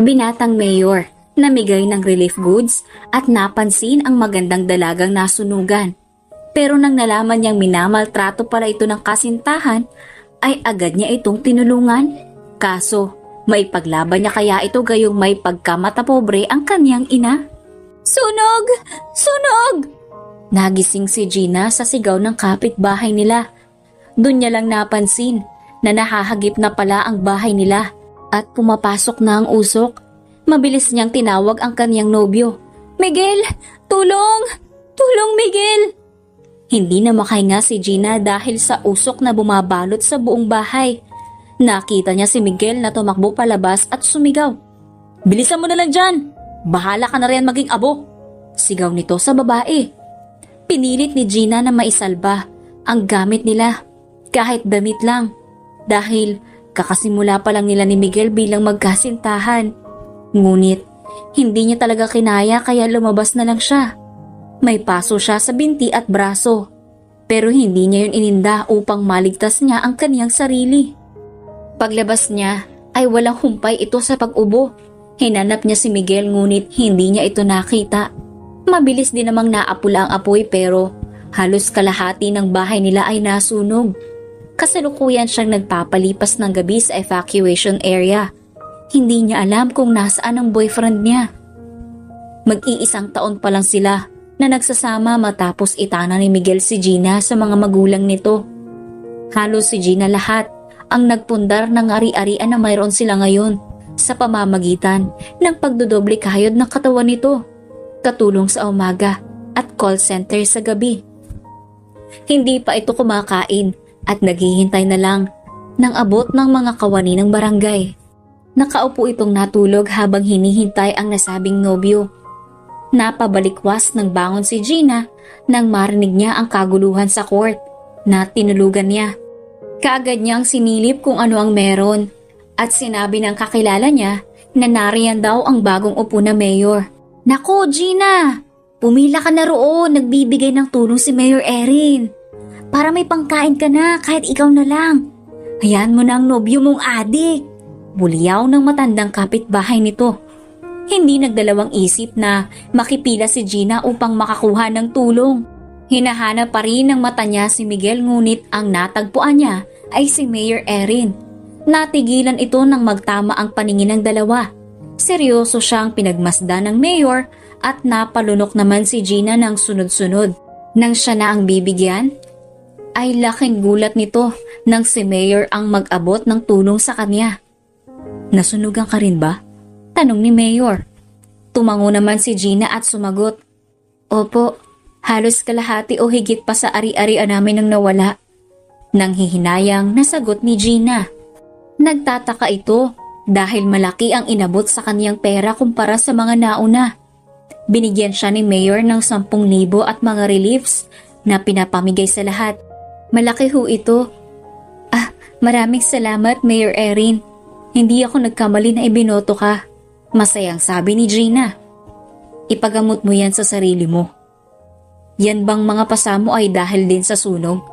Binatang mayor, namigay ng relief goods at napansin ang magandang dalagang nasunugan. Pero nang nalaman niyang minamaltrato pala ito ng kasintahan, ay agad niya itong tinulungan. Kaso, maipaglaban niya kaya ito gayong may pagkamatapobre ang kanyang ina? Sunog! Sunog! Nagising si Gina sa sigaw ng kapitbahay nila. Doon niya lang napansin na nahahagip na pala ang bahay nila at pumapasok na ang usok. Mabilis niyang tinawag ang kanyang nobyo. Miguel! Tulong! Tulong, Miguel! Hindi na makahinga si Gina dahil sa usok na bumabalot sa buong bahay. Nakita niya si Miguel na tumakbo palabas at sumigaw. Bilisan mo na lang dyan! Bahala ka na rin maging abo! Sigaw nito sa babae. Pinilit ni Gina na maisalba ang gamit nila kahit damit lang dahil kakasimula pa lang nila ni Miguel bilang magkasintahan. Ngunit hindi niya talaga kinaya kaya lumabas na lang siya. May paso siya sa binti at braso, pero hindi niya yun ininda upang maligtas niya ang kaniyang sarili. Paglabas niya ay walang humpay ito sa pag-ubo. Hinanap niya si Miguel ngunit hindi niya ito nakita. Mabilis din namang naapula ang apoy pero halos kalahati ng bahay nila ay nasunog. Kasalukuyan siyang nagpapalipas ng gabi sa evacuation area. Hindi niya alam kung nasaan ang boyfriend niya. Mag-iisang taon pa lang sila na nagsasama matapos itana ni Miguel si Gina sa mga magulang nito. Halos si Gina lahat ang nagpundar ng ari-arian na mayroon sila ngayon sa pamamagitan ng pagdodoble kayod ng katawan nito, katulong sa umaga at call center sa gabi. Hindi pa ito kumakain at naghihintay na lang ng abot ng mga kawani ng barangay. Nakaupo itong natulog habang hinihintay ang nasabing nobyo. Napabalikwas ng bangon si Gina nang marinig niya ang kaguluhan sa court na tinulugan niya. Kaagad niyang sinilip kung ano ang meron at sinabi ng kakilala niya na nariyan daw ang bagong upo na mayor. Nako Gina, pumila ka na roon, nagbibigay ng tulong si Mayor Erin. Para may pangkain ka na kahit ikaw na lang. Hayaan mo na ang nobyo mong adik. Buliyaw ng matandang kapitbahay nito. Hindi nagdalawang isip na makipila si Gina upang makakuha ng tulong. Hinahanap pa rin ng mata niya si Miguel ngunit ang natagpuan niya ay si Mayor Erin. Natigilan ito nang magtama ang paningin ng dalawa. Seryoso siyang pinagmasdan ng mayor at napalunok naman si Gina ng sunod-sunod. Nang siya na ang bibigyan, ay laking gulat nito nang si Mayor ang mag-abot ng tulong sa kanya. Nasunugan ka rin ba? Tanong ni Mayor. Tumango naman si Gina at sumagot. Opo, halos kalahati o higit pa sa ari-arian namin nang nawala. Nang hihinayang nasagot ni Gina. Nagtataka ito dahil malaki ang inabot sa kaniyang pera kumpara sa mga nauna. Binigyan siya ni Mayor ng 10,000 at mga reliefs na pinapamigay sa lahat. Malaki ho ito. Maraming salamat Mayor Erin. Hindi ako nagkamali na ibinoto ka. Masayang sabi ni Gina. Ipagamot mo yan sa sarili mo. Yan bang mga pasamo ay dahil din sa sunog?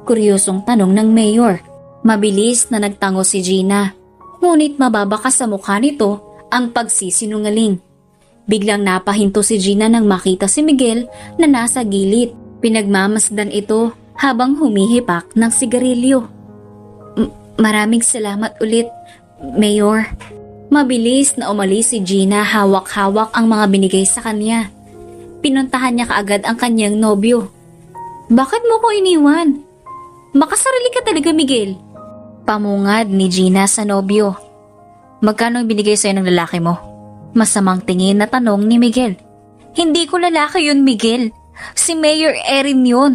Kuryosong tanong ng mayor. Mabilis na nagtango si Gina. Ngunit mababa sa mukha nito ang pagsisinungaling. Biglang napahinto si Gina nang makita si Miguel na nasa gilid. Pinagmamasdan ito habang humihipak ng sigarilyo. Maraming salamat ulit, Mayor. Mabilis na umalis si Gina, hawak-hawak ang mga binigay sa kanya. Pinuntahan niya kaagad ang kanyang nobyo. Bakit mo ko iniwan? Makasarili ka talaga, Miguel. Pamungad ni Gina sa nobyo. Magkano ang binigay sa'yo ng lalaki mo? Masamang tingin na tanong ni Miguel. Hindi ko lalaki yun, Miguel. Si Mayor Erin yun.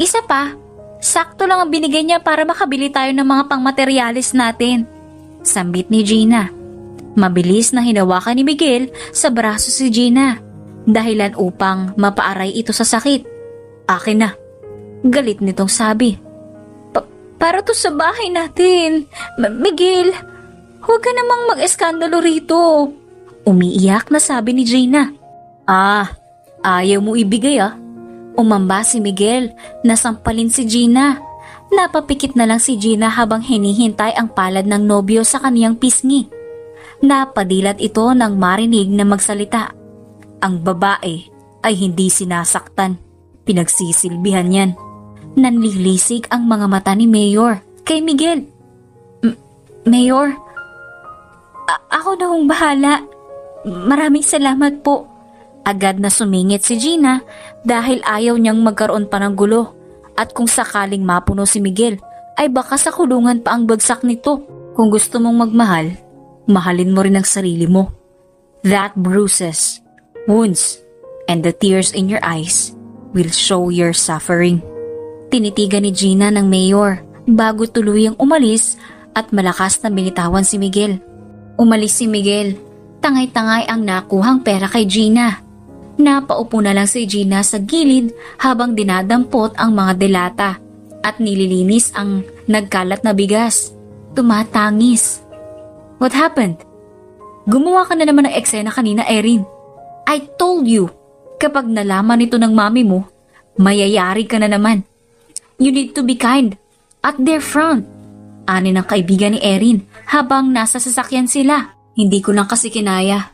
Isa pa, sakto lang ang binigay niya para makabili tayo ng mga pangmateryalis natin. Sambit ni Gina. Mabilis na hinawakan ni Miguel sa braso si Gina, dahilan upang mapaaray ito sa sakit. Akin na. Galit nitong sabi. Para to sa bahay natin. Miguel, huwag ka namang mag-eskandalo rito. Umiiyak na sabi ni Gina. Ayaw mo ibigay ah. Umamba si Miguel, nasampalin si Gina. Napapikit na lang si Gina habang hinihintay ang palad ng nobyo sa kaniyang pisngi. Napadilat ito nang marinig na magsalita. Ang babae ay hindi sinasaktan. Pinagsisilbihan yan. Nanlilisik ang mga mata ni Mayor kay Miguel. Mayor, ako na hong bahala. Maraming salamat po. Agad na sumingit si Gina dahil ayaw niyang magkaroon pa ng gulo. At kung sakaling mapuno si Miguel, ay baka sa kulungan pa ang bagsak nito. Kung gusto mong magmahal, mahalin mo rin ang sarili mo. That bruises, wounds, and the tears in your eyes will show your suffering. Tinitigan ni Gina ng Mayor bago tuluyang umalis at malakas na binitawan si Miguel. Umalis si Miguel. Tangay-tangay ang nakuhang pera kay Gina. Napaupo na lang si Gina sa gilid habang dinadampot ang mga delata at nililinis ang nagkalat na bigas. Tumatangis. What happened? Gumawa ka na naman ng eksena kanina, Erin. I told you, kapag nalaman ito ng mami mo, mayayari ka na naman. You need to be kind at their front. Ani ng kaibigan ni Erin habang nasa sasakyan sila. Hindi ko lang kasi kinaya.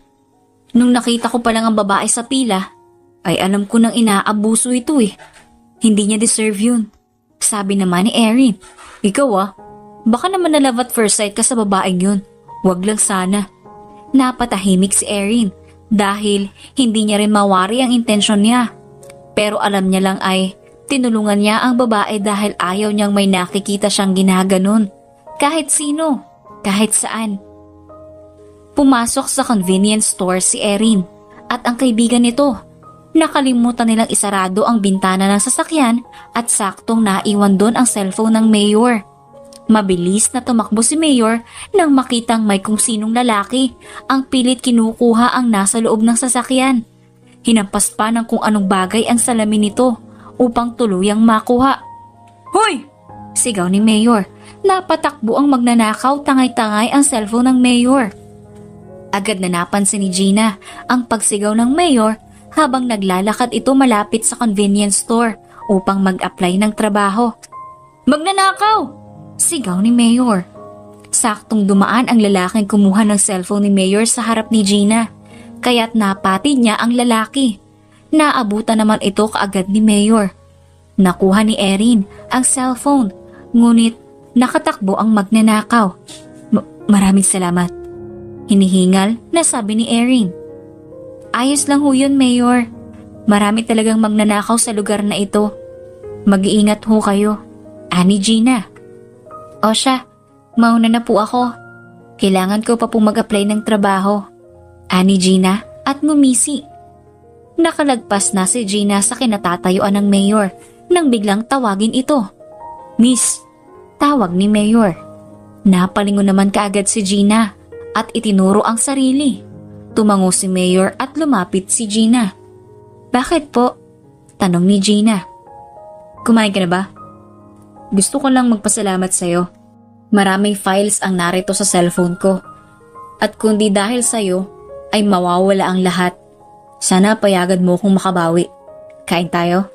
Nung nakita ko pa lang ang babae sa pila, ay alam ko nang inaabuso ito eh. Hindi niya deserve yun. Sabi naman ni Erin, ikaw baka naman na love at first sight ka sa babaeng yun. Wag lang sana. Napatahimik si Erin dahil hindi niya rin mawari ang intensyon niya. Pero alam niya lang ay tinulungan niya ang babae dahil ayaw niyang may nakikita siyang ginaganon. Kahit sino, kahit saan. Pumasok sa convenience store si Erin at ang kaibigan nito. Nakalimutan nilang isarado ang bintana ng sasakyan at saktong naiwan doon ang cellphone ng Mayor. Mabilis na tumakbo si Mayor nang makitang may kung sinong lalaki ang pilit kinukuha ang nasa loob ng sasakyan. Hinampas pa ng kung anong bagay ang salamin nito upang tuluyang makuha. Hoy! Sigaw ni Mayor. Napatakbo ang magnanakaw, tangay-tangay ang cellphone ng Mayor. Agad na napansin ni Gina ang pagsigaw ng Mayor habang naglalakad ito malapit sa convenience store upang mag-apply ng trabaho. Magnanakaw! Sigaw ni Mayor. Saktong dumaan ang lalaking kumuha ng cellphone ni Mayor sa harap ni Gina, kaya't napatid niya ang lalaki. Naabutan naman ito kaagad ni Mayor. Nakuha ni Erin ang cellphone, ngunit nakatakbo ang magnanakaw. Maraming salamat. Hinihingal na sabi ni Erin. Ayos lang ho yun, Mayor. Marami talagang magnanakaw sa lugar na ito. Mag-iingat ho kayo. Ani Gina. O siya, mauna na po ako. Kailangan ko pa po mag-apply ng trabaho. Ani Gina at ngumisi. Nakalagpas na si Gina sa kinatatayuan ng Mayor nang biglang tawagin ito. Miss, tawag ni Mayor. Napalingon naman kaagad si Gina at itinuro ang sarili. Tumango si Mayor at lumapit si Gina. Bakit po? Tanong ni Gina. Kumain ka na ba? Gusto ko lang magpasalamat sa'yo. Maraming files ang narito sa cellphone ko. At kundi dahil sa'yo, ay mawawala ang lahat. Sana payagan mo kung makabawi. Kain tayo?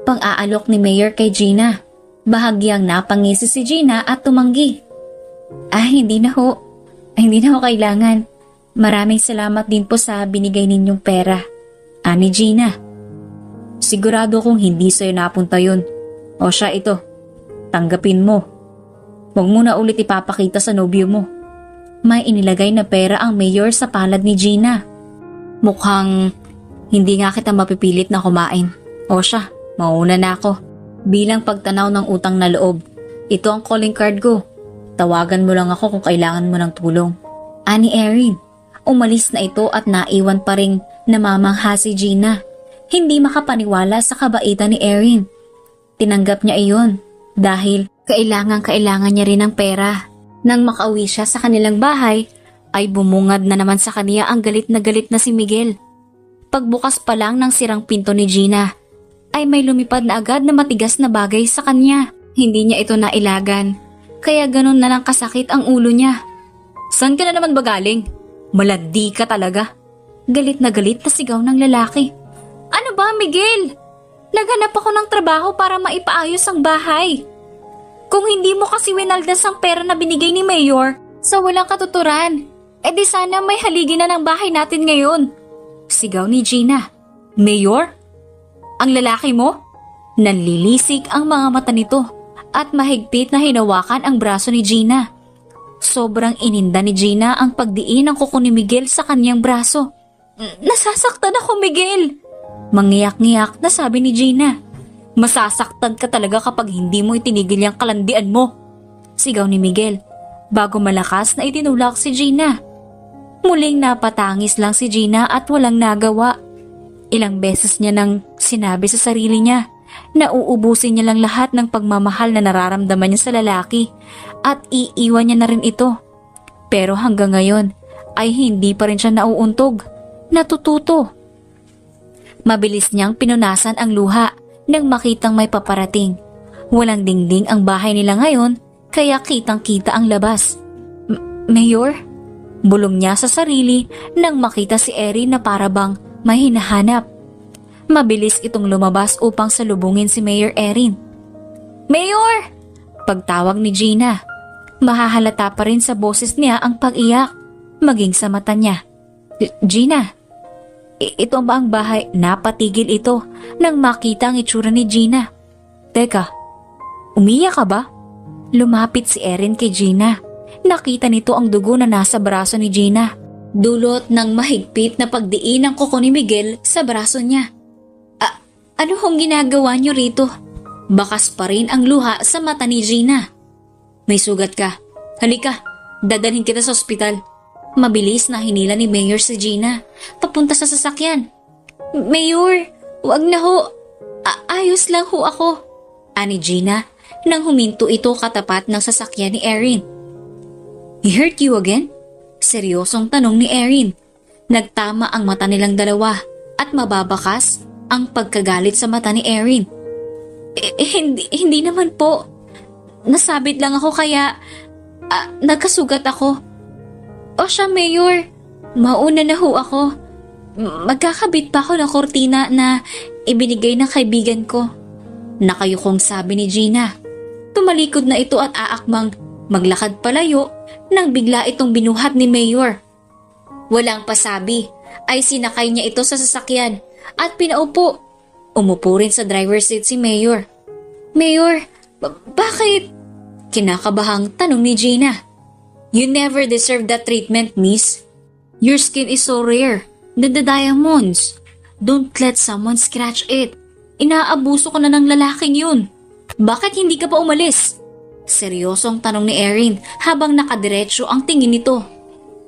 Pang-aalok ni Mayor kay Gina. Bahagyang napangisi si Gina at tumanggi. Hindi na ho. Hindi na ho kailangan. Maraming salamat din po sa binigay ninyong pera. Ani Gina. Sigurado kong hindi sa'yo napunta yun. O siya ito. Tanggapin mo. Huwag mo na ulit ipapakita sa nobyo mo. May inilagay na pera ang Mayor sa palad ni Gina. Mukhang hindi nga kita mapipilit na kumain. O siya, mauna na ako. Bilang pagtanaw ng utang na loob. Ito ang calling card ko. Tawagan mo lang ako kung kailangan mo ng tulong. Ani Erin. Umalis na ito at naiwan pa ring namamangha si Gina. Hindi makapaniwala sa kabaitan ni Erin. Tinanggap niya iyon dahil kailangan niya rin ng pera. Nang makauwi siya sa kanilang bahay, ay bumungad na naman sa kaniya ang galit na si Miguel. Pagbukas pa lang ng sirang pinto ni Gina, ay may lumipad na agad na matigas na bagay sa kanya. Hindi niya ito nailagan, kaya ganun na lang kasakit ang ulo niya. Saan ka na naman ba galing? Malandi ka talaga. Galit na sigaw ng lalaki. Ano ba, Miguel? Naghanap ako ng trabaho para maipaayos ang bahay. Kung hindi mo kasi winaldas ang pera na binigay ni Mayor sa walang katuturan, edi sana may haligi na ng bahay natin ngayon. Sigaw ni Gina. Mayor? Ang lalaki mo? Nanlilisik ang mga mata nito at mahigpit na hinawakan ang braso ni Gina. Sobrang ininda ni Gina ang pagdiin ng kuko ni Miguel sa kanyang braso. Nasasaktan ako, Miguel! Mangiyak-ngiyak na sabi ni Gina. Masasaktan ka talaga kapag hindi mo itinigil yung kalandian mo. Sigaw ni Miguel bago malakas na itinulak si Gina. Muling napatangis lang si Gina at walang nagawa. Ilang beses niya nang sinabi sa sarili niya na uubusin niya lang lahat ng pagmamahal na nararamdaman niya sa lalaki at iiwan niya na rin ito. Pero hanggang ngayon ay hindi pa rin siya nauuntog, natututo. Mabilis niyang pinunasan ang luha nang makitang may paparating. Walang dingding ang bahay nila ngayon kaya kitang-kita ang labas. Mayor? Bulong niya sa sarili nang makita si Erin na parabang may hinahanap. Mabilis itong lumabas upang salubungin si Mayor Erin. Mayor! Pagtawag ni Gina. Mahahalata pa rin sa boses niya ang pag-iyak, maging sa mata niya. Gina, ito ba ang bahay? Napatigil ito nang makita ang itsura ni Gina. Teka, umiyak ka ba? Lumapit si Erin kay Gina. Nakita nito ang dugo na nasa braso ni Gina. Dulot ng mahigpit na pagdiin ng kuko ni Miguel sa braso niya. Ano hong ginagawa niyo rito? Bakas pa rin ang luha sa mata ni Gina. May sugat ka. Halika, dadalhin kita sa ospital. Mabilis na hinila ni Mayor si Gina papunta sa sasakyan. Mayor, wag na ho. Ayos lang ho ako. Ani Gina nang huminto ito katapat ng sasakyan ni Erin. He hurt you again? Seryosong tanong ni Erin. Nagtama ang mata nilang dalawa at mababakas ang pagkagalit sa mata ni Erin. Hindi naman po. Nasabit lang ako kaya nagkasugat ako. O siya, Mayor, mauna na ho ako. Magkakabit pa ako ng kortina na ibinigay ng kaibigan ko. Nakayukong sabi ni Gina. Tumalikod na ito at aakmang maglakad palayo nang bigla itong binuhat ni Mayor. Walang pasabi ay sinakay niya ito sa sasakyan at pinaupo. Umupo rin sa driver's seat si Mayor. Mayor, bakit? Kinakabahang tanong ni Gina. You never deserve that treatment, miss. Your skin is so rare. The diamonds. Don't let someone scratch it. Inaabuso ka na ng lalaking yun. Bakit hindi ka pa umalis? Seryosong tanong ni Erin habang nakadiretso ang tingin nito.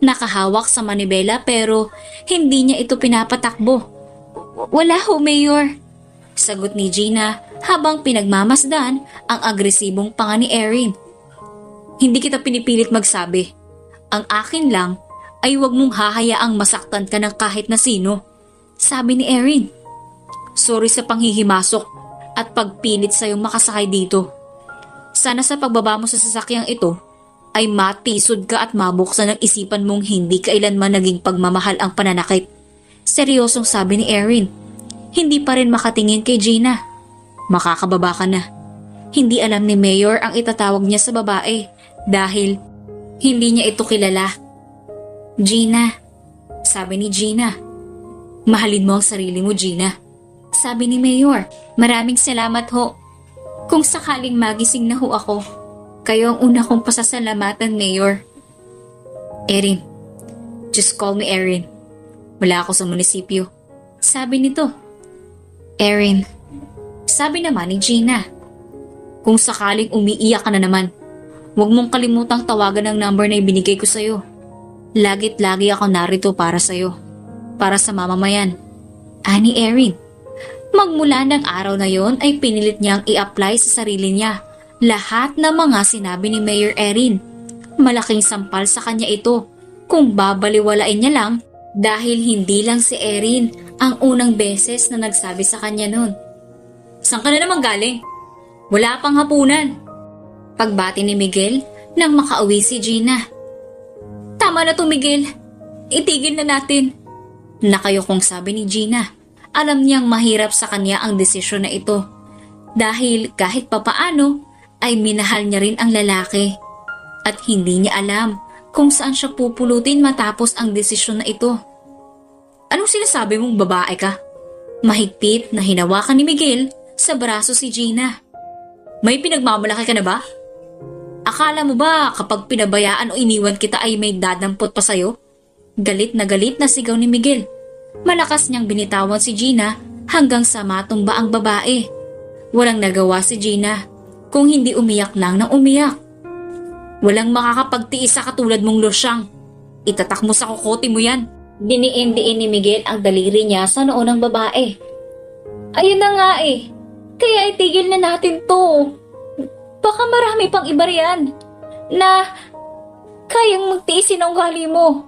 Nakahawak sa manibela pero hindi niya ito pinapatakbo. Wala ho, Mayor. Sagot ni Gina habang pinagmamasdan ang agresibong panga ni Erin. Hindi kita pinipilit magsabi. Ang akin lang ay huwag mong hahayaang masaktan ka ng kahit na sino. Sabi ni Erin. Sorry sa panghihimasok at pagpilit sa'yong makasakay dito. Sana sa pagbaba mo sa sasakyang ito ay matisod ka at mabuksan ang isipan mong hindi kailanman naging pagmamahal ang pananakit. Seryosong sabi ni Erin. Hindi pa rin makatingin kay Gina. Makakababa ka na. Hindi alam ni Mayor ang itatawag niya sa babae dahil hindi niya ito kilala. Gina, sabi ni Gina. Mahalin mo ang sarili mo, Gina. Sabi ni Mayor, maraming salamat ho. Kung sakaling magising na ho ako, kayo ang una kong pasasalamatan, Mayor. Erin, just call me Erin. Wala ako sa munisipyo. Sabi nito. Erin, sabi naman ni Gina. Kung sakaling umiiyak ka na naman, huwag mong kalimutang tawagan ang number na ibinigay ko sa'yo. Lagit lagi ako narito para sa'yo. Para sa mamamayan. Ani Erin. Magmula ng araw na yon ay pinilit niyang i-apply sa sarili niya lahat ng mga sinabi ni Mayor Erin. Malaking sampal sa kanya ito kung babaliwalain niya lang dahil hindi lang si Erin ang unang beses na nagsabi sa kanya nun. Saan ka na naman galing? Wala pang hapunan. Pagbati ni Miguel nang makauwi si Gina. Tama na to, Miguel. Itigil na natin. Nakayokong sabi ni Gina. Alam niyang mahirap sa kanya ang desisyon na ito. Dahil kahit papaano ay minahal niya rin ang lalaki at hindi niya alam kung saan siya pupulutin matapos ang desisyon na ito. Anong sinasabi mong babae ka? Mahigpit na hinawakan ni Miguel sa braso si Gina. May pinagmamalaki ka na ba? Akala mo ba kapag pinabayaan o iniwan kita ay may dadampot pa sa'yo? Galit na sigaw ni Miguel. Malakas niyang binitawan si Gina hanggang sa matumba ang babae. Walang nagawa si Gina kung hindi umiyak lang ng umiyak. Walang makakapagtiis sa katulad mong losyang. Itatak mo sa kokote mo yan. Diniin-diin ni Miguel ang daliri niya sa noo ng babae. Ayun na nga eh. Kaya itigil na natin to. Baka marami pang iba riyan na kayang magtiisin ang ugali mo.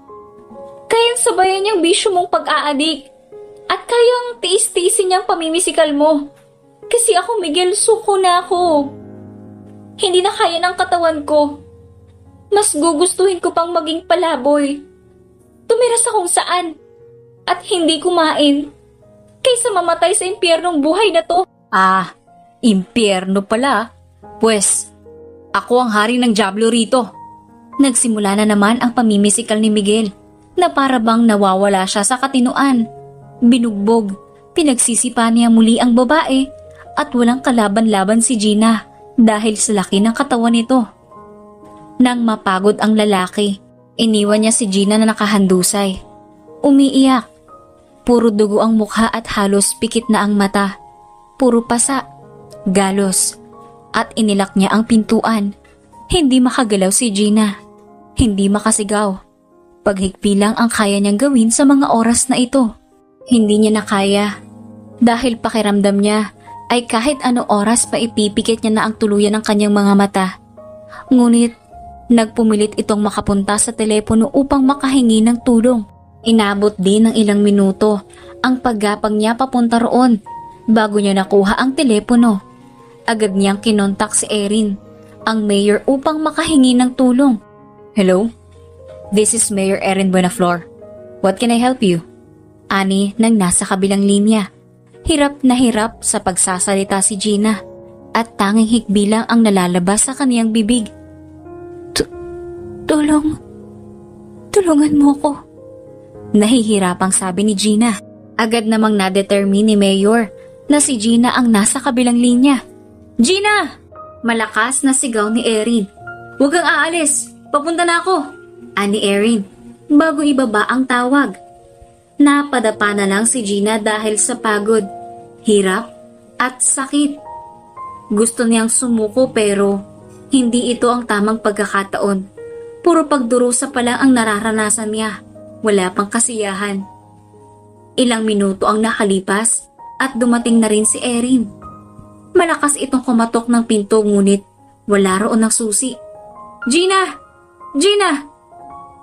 Kayang sabayan niyang bisyo mong pag-aadik. At kayang tiis-tiisin niyang pamimisikal mo. Kasi ako, Miguel, suko na ako. Hindi na kaya ng katawan ko. Mas gugustuhin ko pang maging palaboy. Tumira sa kung saan. At hindi kumain. Kaysa mamatay sa impyernong buhay na to. Ah, impyerno pala. Pwes, ako ang hari ng dyablo rito. Nagsimula na naman ang pamimisikal ni Miguel na para bang nawawala siya sa katinuan. Binugbog, pinagsisipa niya muli ang babae at walang kalaban-laban si Gina dahil sa laki ng katawan nito. Nang mapagod ang lalaki, iniwan niya si Gina na nakahandusay. Umiiyak. Puro dugo ang mukha at halos pikit na ang mata. Puro pasa, galos, at inilak niya ang pintuan. Hindi makagalaw si Gina. Hindi makasigaw. Paghigpi lang ang kaya niyang gawin sa mga oras na ito. Hindi niya na kaya. Dahil pakiramdam niya ay kahit ano oras pa ipipikit niya na ang tuluyan ng kanyang mga mata. Ngunit, nagpumilit itong makapunta sa telepono upang makahingi ng tulong. Inabot din ng ilang minuto ang paggapag niya papunta roon bago niya nakuha ang telepono. Agad niyang kinontak si Erin, ang mayor, upang makahingi ng tulong. Hello? This is Mayor Erin Buenaflor. What can I help you? Ani nang nasa kabilang linya. Hirap na hirap sa pagsasalita si Gina at tanging hikbi lang ang nalalabas sa kaniyang bibig. Tulungan mo ko. Nahihirapang sabi ni Gina. Agad namang nadetermine ni Mayor na si Gina ang nasa kabilang linya. Gina! Malakas na sigaw ni Erin. Huwag kang aalis. Papunta na ako. Ani Erin, bago ibaba ang tawag. Napadapa na lang si Gina dahil sa pagod, hirap at sakit. Gusto niyang sumuko pero hindi ito ang tamang pagkakataon. Puro pagdurusa pa lang ang nararanasan niya. Wala pang kasiyahan. Ilang minuto ang nakalipas at dumating na rin si Erin. Malakas itong kumatok ng pinto ngunit wala roon ng susi. Gina! Gina!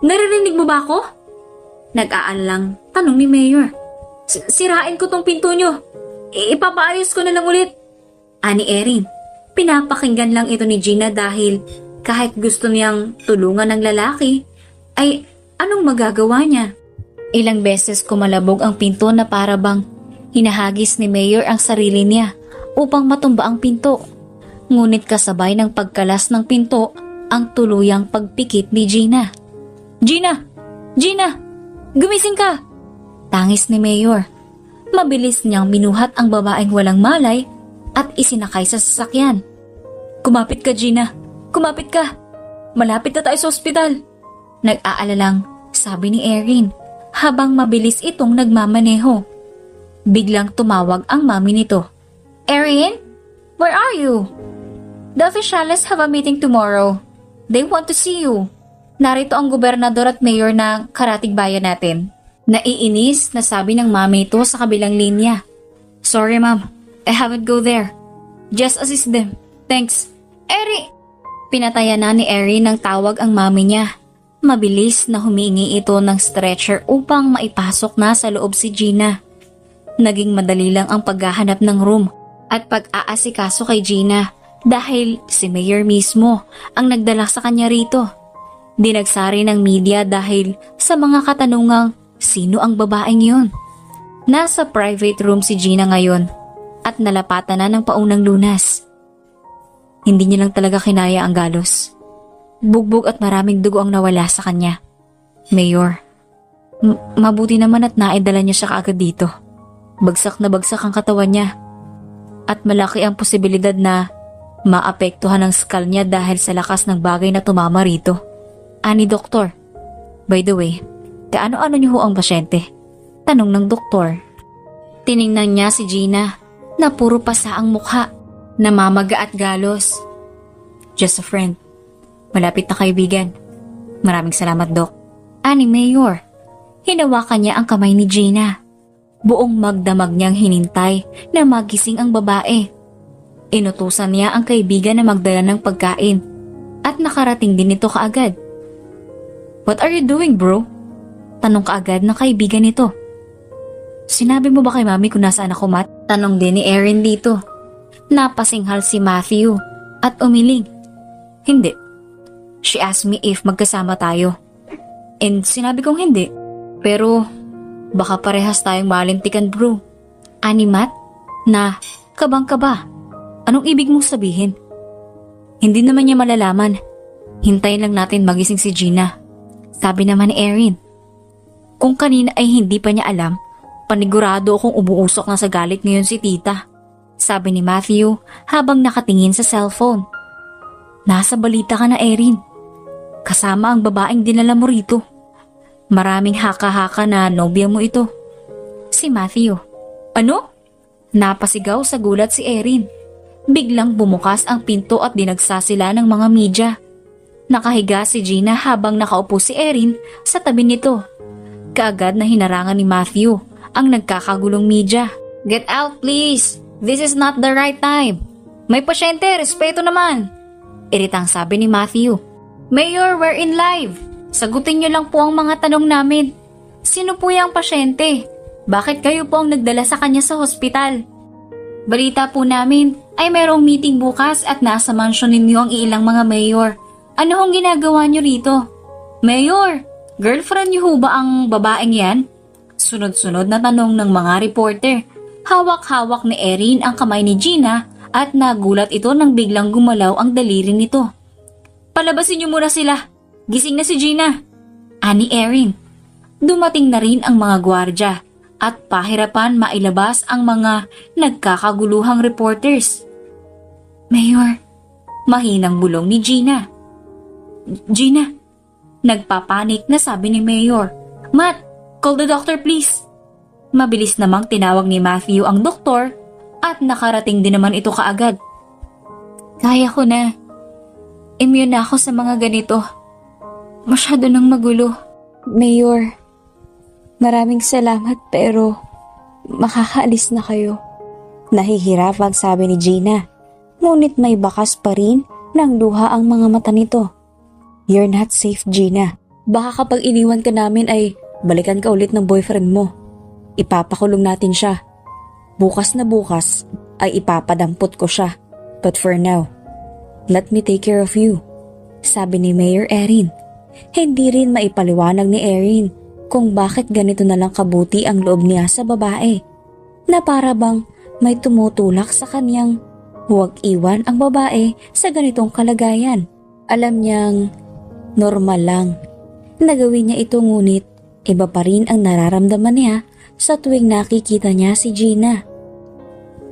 Naririnig mo ba ako? Nag-aalalang tanong ni Mayor. Sirain ko tong pinto nyo. Ipapaayos ko na lang ulit. Ani Erin, pinapakinggan lang ito ni Gina dahil kahit gusto niyang tulungan ng lalaki, ay anong magagawa niya? Ilang beses kumalabog ang pinto na para bang hinahagis ni Mayor ang sarili niya upang matumba ang pinto. Ngunit kasabay ng pagkalas ng pinto ang tuluyang pagpikit ni Gina. Gina! Gina! Gumising ka! Tangis ni Mayor. Mabilis niyang minuhat ang babaeng walang malay at isinakay sa sasakyan. Kumapit ka, Gina. Kumapit ka. Malapit na tayo sa ospital. Nag-aalalang sabi ni Erin habang mabilis itong nagmamaneho. Biglang tumawag ang mami nito. Erin? Where are you? The officials have a meeting tomorrow. They want to see you. Narito ang gobernador at mayor ng karatig bayan natin. Naiinis na sabi ng mami ito sa kabilang linya. Sorry ma'am, I haven't go there. Just assist them. Thanks. Erin! Pinatayan na ni Erin ng tawag ang mami niya. Mabilis na humingi ito ng stretcher upang maipasok na sa loob si Gina. Naging madali lang ang paghahanap ng room at pag-aasikaso kay Gina dahil si Mayor mismo ang nagdala sa kanya rito. Dinagsari ng media dahil sa mga katanungang sino ang babaeng yun. Nasa private room si Gina ngayon at nalapatan na ng paunang lunas. Hindi niya lang talaga kinaya ang galos. Bugbog at maraming dugo ang nawala sa kanya. Mayor, mabuti naman at naidala niya siya kaagad dito. Bagsak na bagsak ang katawan niya. At malaki ang posibilidad na maapektuhan ang skull niya dahil sa lakas ng bagay na tumama rito. Ani doktor. By the way, kaano-ano niyo ho ang pasyente? Tanong ng doktor. Tiningnan niya si Gina na puro pasa ang mukha, namamaga at galos. Just a friend. Malapit na kaibigan. Maraming salamat, Doc. Ani Mayor. Hinawakan niya ang kamay ni Gina. Buong magdamag niyang hinintay na magising ang babae. Inutusan niya ang kaibigan na magdala ng pagkain at nakarating din ito kaagad. What are you doing, bro? Tanong kaagad ng kaibigan nito. Sinabi mo ba kay mami kung nasaan ako, Matt? Tanong din ni Erin dito. Napasinghal si Matthew at umiling. Hindi. She asked me if magkasama tayo. And sinabi kong hindi. Pero baka parehas tayong malintikan, bro. Ani Matt, na kabang-kaba. Anong ibig mong sabihin? Hindi naman niya malalaman. Hintayin lang natin magising si Gina. Sabi naman ni Erin. Kung kanina ay hindi pa niya alam, panigurado akong umuusok na sa galit ngayon si tita. Sabi ni Matthew habang nakatingin sa cellphone. Nasa balita ka na, Erin. Kasama ang babaeng dinala mo rito. Maraming haka-haka na nobya mo ito. Si Matthew. Ano? Napasigaw sa gulat si Erin. Biglang bumukas ang pinto at dinagsa sila ng mga media. Nakahiga si Gina habang nakaupo si Erin sa tabi nito. Kaagad na hinarangan ni Matthew ang nagkakagulong media. Get out please! This is not the right time. May pasyente, respeto naman. Iritang sabi ni Matthew. Mayor, we're in live. Sagutin niyo lang po ang mga tanong namin. Sino po yung pasyente? Bakit kayo po ang nagdala sa kanya sa hospital? Balita po namin ay merong meeting bukas at nasa mansion ninyo ang ilang mga mayor. Ano hong ginagawa niyo rito? Mayor, girlfriend niyo ho ba ang babaeng yan? Sunod-sunod na tanong ng mga reporter. Hawak-hawak ni Erin ang kamay ni Gina at nagulat ito nang biglang gumalaw ang daliri nito. Palabasin niyo muna sila. Gising na si Gina. Ani Erin. Dumating na rin ang mga gwardya at pahirapan mailabas ang mga nagkakaguluhang reporters. Mayor, mahinang bulong ni Gina. Gina, nagpapanik na sabi ni Mayor. Matt, call the doctor please. Mabilis namang tinawag ni Matthew ang doktor at nakarating din naman ito kaagad. Kaya ko na. Immune na ako sa mga ganito. Masyado nang magulo. Mayor, maraming salamat pero makakaalis na kayo. Nahihirapang sabi ni Gina. Ngunit may bakas pa rin ng luha ang mga mata nito. You're not safe, Gina. Baka kapag iniwan ka namin ay balikan ka ulit ng boyfriend mo. Ipapakulong natin siya. Bukas na bukas ay ipapadampot ko siya. But for now, let me take care of you. Sabi ni Mayor Erin. Hindi rin maipaliwanag ni Erin kung bakit ganito na lang kabuti ang loob niya sa babae. Na para bang may tumutulak sa kanyang huwag iwan ang babae sa ganitong kalagayan. Alam niyang normal lang. Nagawin niya ito ngunit iba pa rin ang nararamdaman niya sa tuwing nakikita niya si Gina.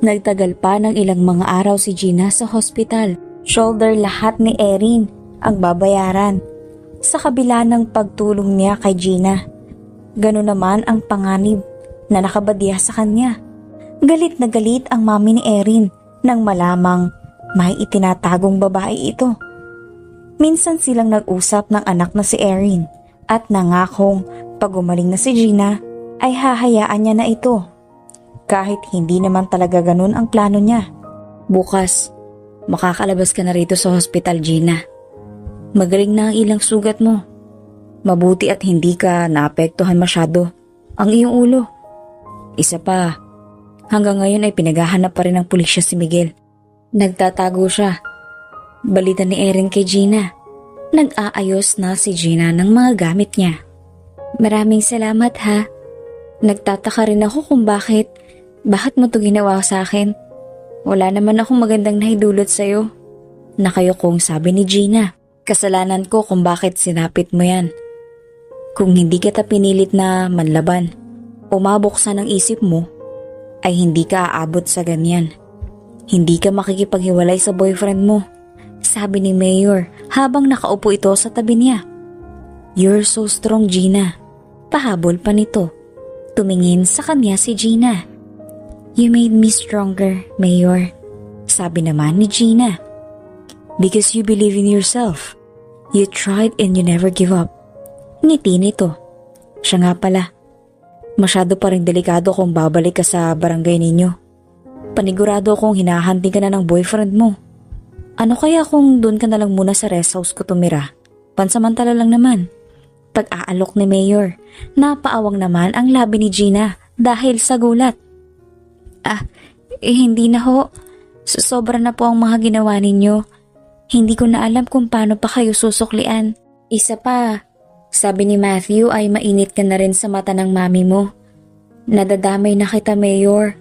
Nagtagal pa ng ilang mga araw si Gina sa hospital. Shoulder lahat ni Erin ang babayaran. Sa kabila ng pagtulong niya kay Gina, gano'n naman ang panganib na nakabadya sa kanya. Galit na galit ang mami ni Erin nang malamang may itinatagong babae ito. Minsan silang nag-usap ng anak na si Erin at nangakong pag gumaling na si Gina ay hahayaan niya na ito. Kahit hindi naman talaga ganun ang plano niya. Bukas, makakalabas ka na rito sa hospital, Gina. Magaling na ang ilang sugat mo. Mabuti at hindi ka naapektuhan masyado ang iyong ulo. Isa pa, hanggang ngayon ay pinaghahanap pa rin ng pulisya si Miguel. Nagtatago siya. Balita ni Erin kay Gina. Nag-aayos na si Gina ng mga gamit niya. Maraming salamat ha. Nagtataka rin ako kung bakit mo to ginawa sa akin. Wala naman akong magandang naidulot sa'yo. Nakayokong sabi ni Gina. Kasalanan ko kung bakit sinapit mo yan. Kung hindi kita pinilit na manlaban o mabuksan ang isip mo, ay hindi ka aabot sa ganyan. Hindi ka makikipaghiwalay sa boyfriend mo, sabi ni Mayor habang nakaupo ito sa tabi niya. You're so strong, Gina. Pahabol pa nito. Tumingin sa kanya si Gina. You made me stronger, Mayor, sabi naman ni Gina. Because you believe in yourself. You tried and you never give up. Ngiti nito. Siya nga pala. Masyado pa rin delikado kung babalik ka sa barangay ninyo. Panigurado kung hinahunting ka na ng boyfriend mo. Ano kaya kung doon ka na lang muna sa rest house ko tumira? Pansamantala lang naman. Pag-aalok ni Mayor, napaawang naman ang labi ni Gina dahil sa gulat. Hindi na ho. Sobra na po ang mga ginawa ninyo. Hindi ko na alam kung paano pa kayo susuklian. Isa pa, sabi ni Matthew ay mainit ka na rin sa mata ng mami mo. Nadadamay na kita, Mayor.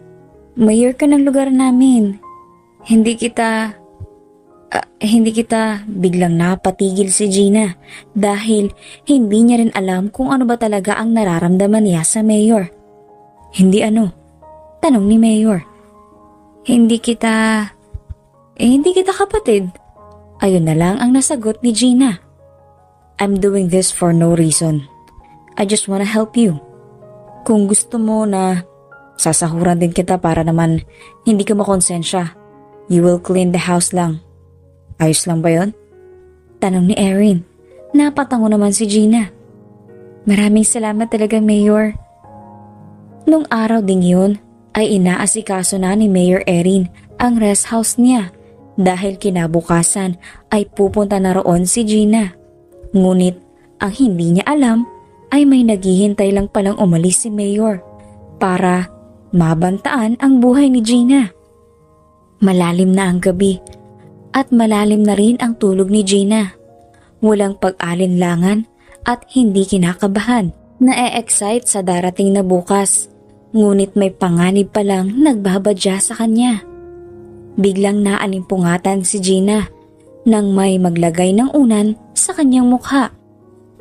Mayor ka ng lugar namin. Hindi kita biglang napatigil si Gina dahil hindi niya rin alam kung ano ba talaga ang nararamdaman niya sa Mayor. Hindi ano? Tanong ni Mayor. Hindi kita kapatid. Ayun na lang ang nasagot ni Gina. I'm doing this for no reason. I just wanna help you. Kung gusto mo na sasahuran din kita para naman hindi ka makonsensya, you will clean the house lang. Ayos lang ba yun? Tanong ni Erin. Napatango naman si Gina. Maraming salamat talaga, Mayor. Nung araw ding yun ay inaasikaso na ni Mayor Erin ang rest house niya. Dahil kinabukasan ay pupunta na roon si Gina. Ngunit ang hindi niya alam ay may naghihintay lang palang umalis si Mayor para mabantaan ang buhay ni Gina. Malalim na ang gabi at malalim na rin ang tulog ni Gina. Walang pag-alinlangan at hindi kinakabahan. Na-e-excite sa darating na bukas. Ngunit may panganib pa lang nagbabadya sa kanya. Biglang naalimpungatan si Gina nang may maglagay ng unan sa kanyang mukha.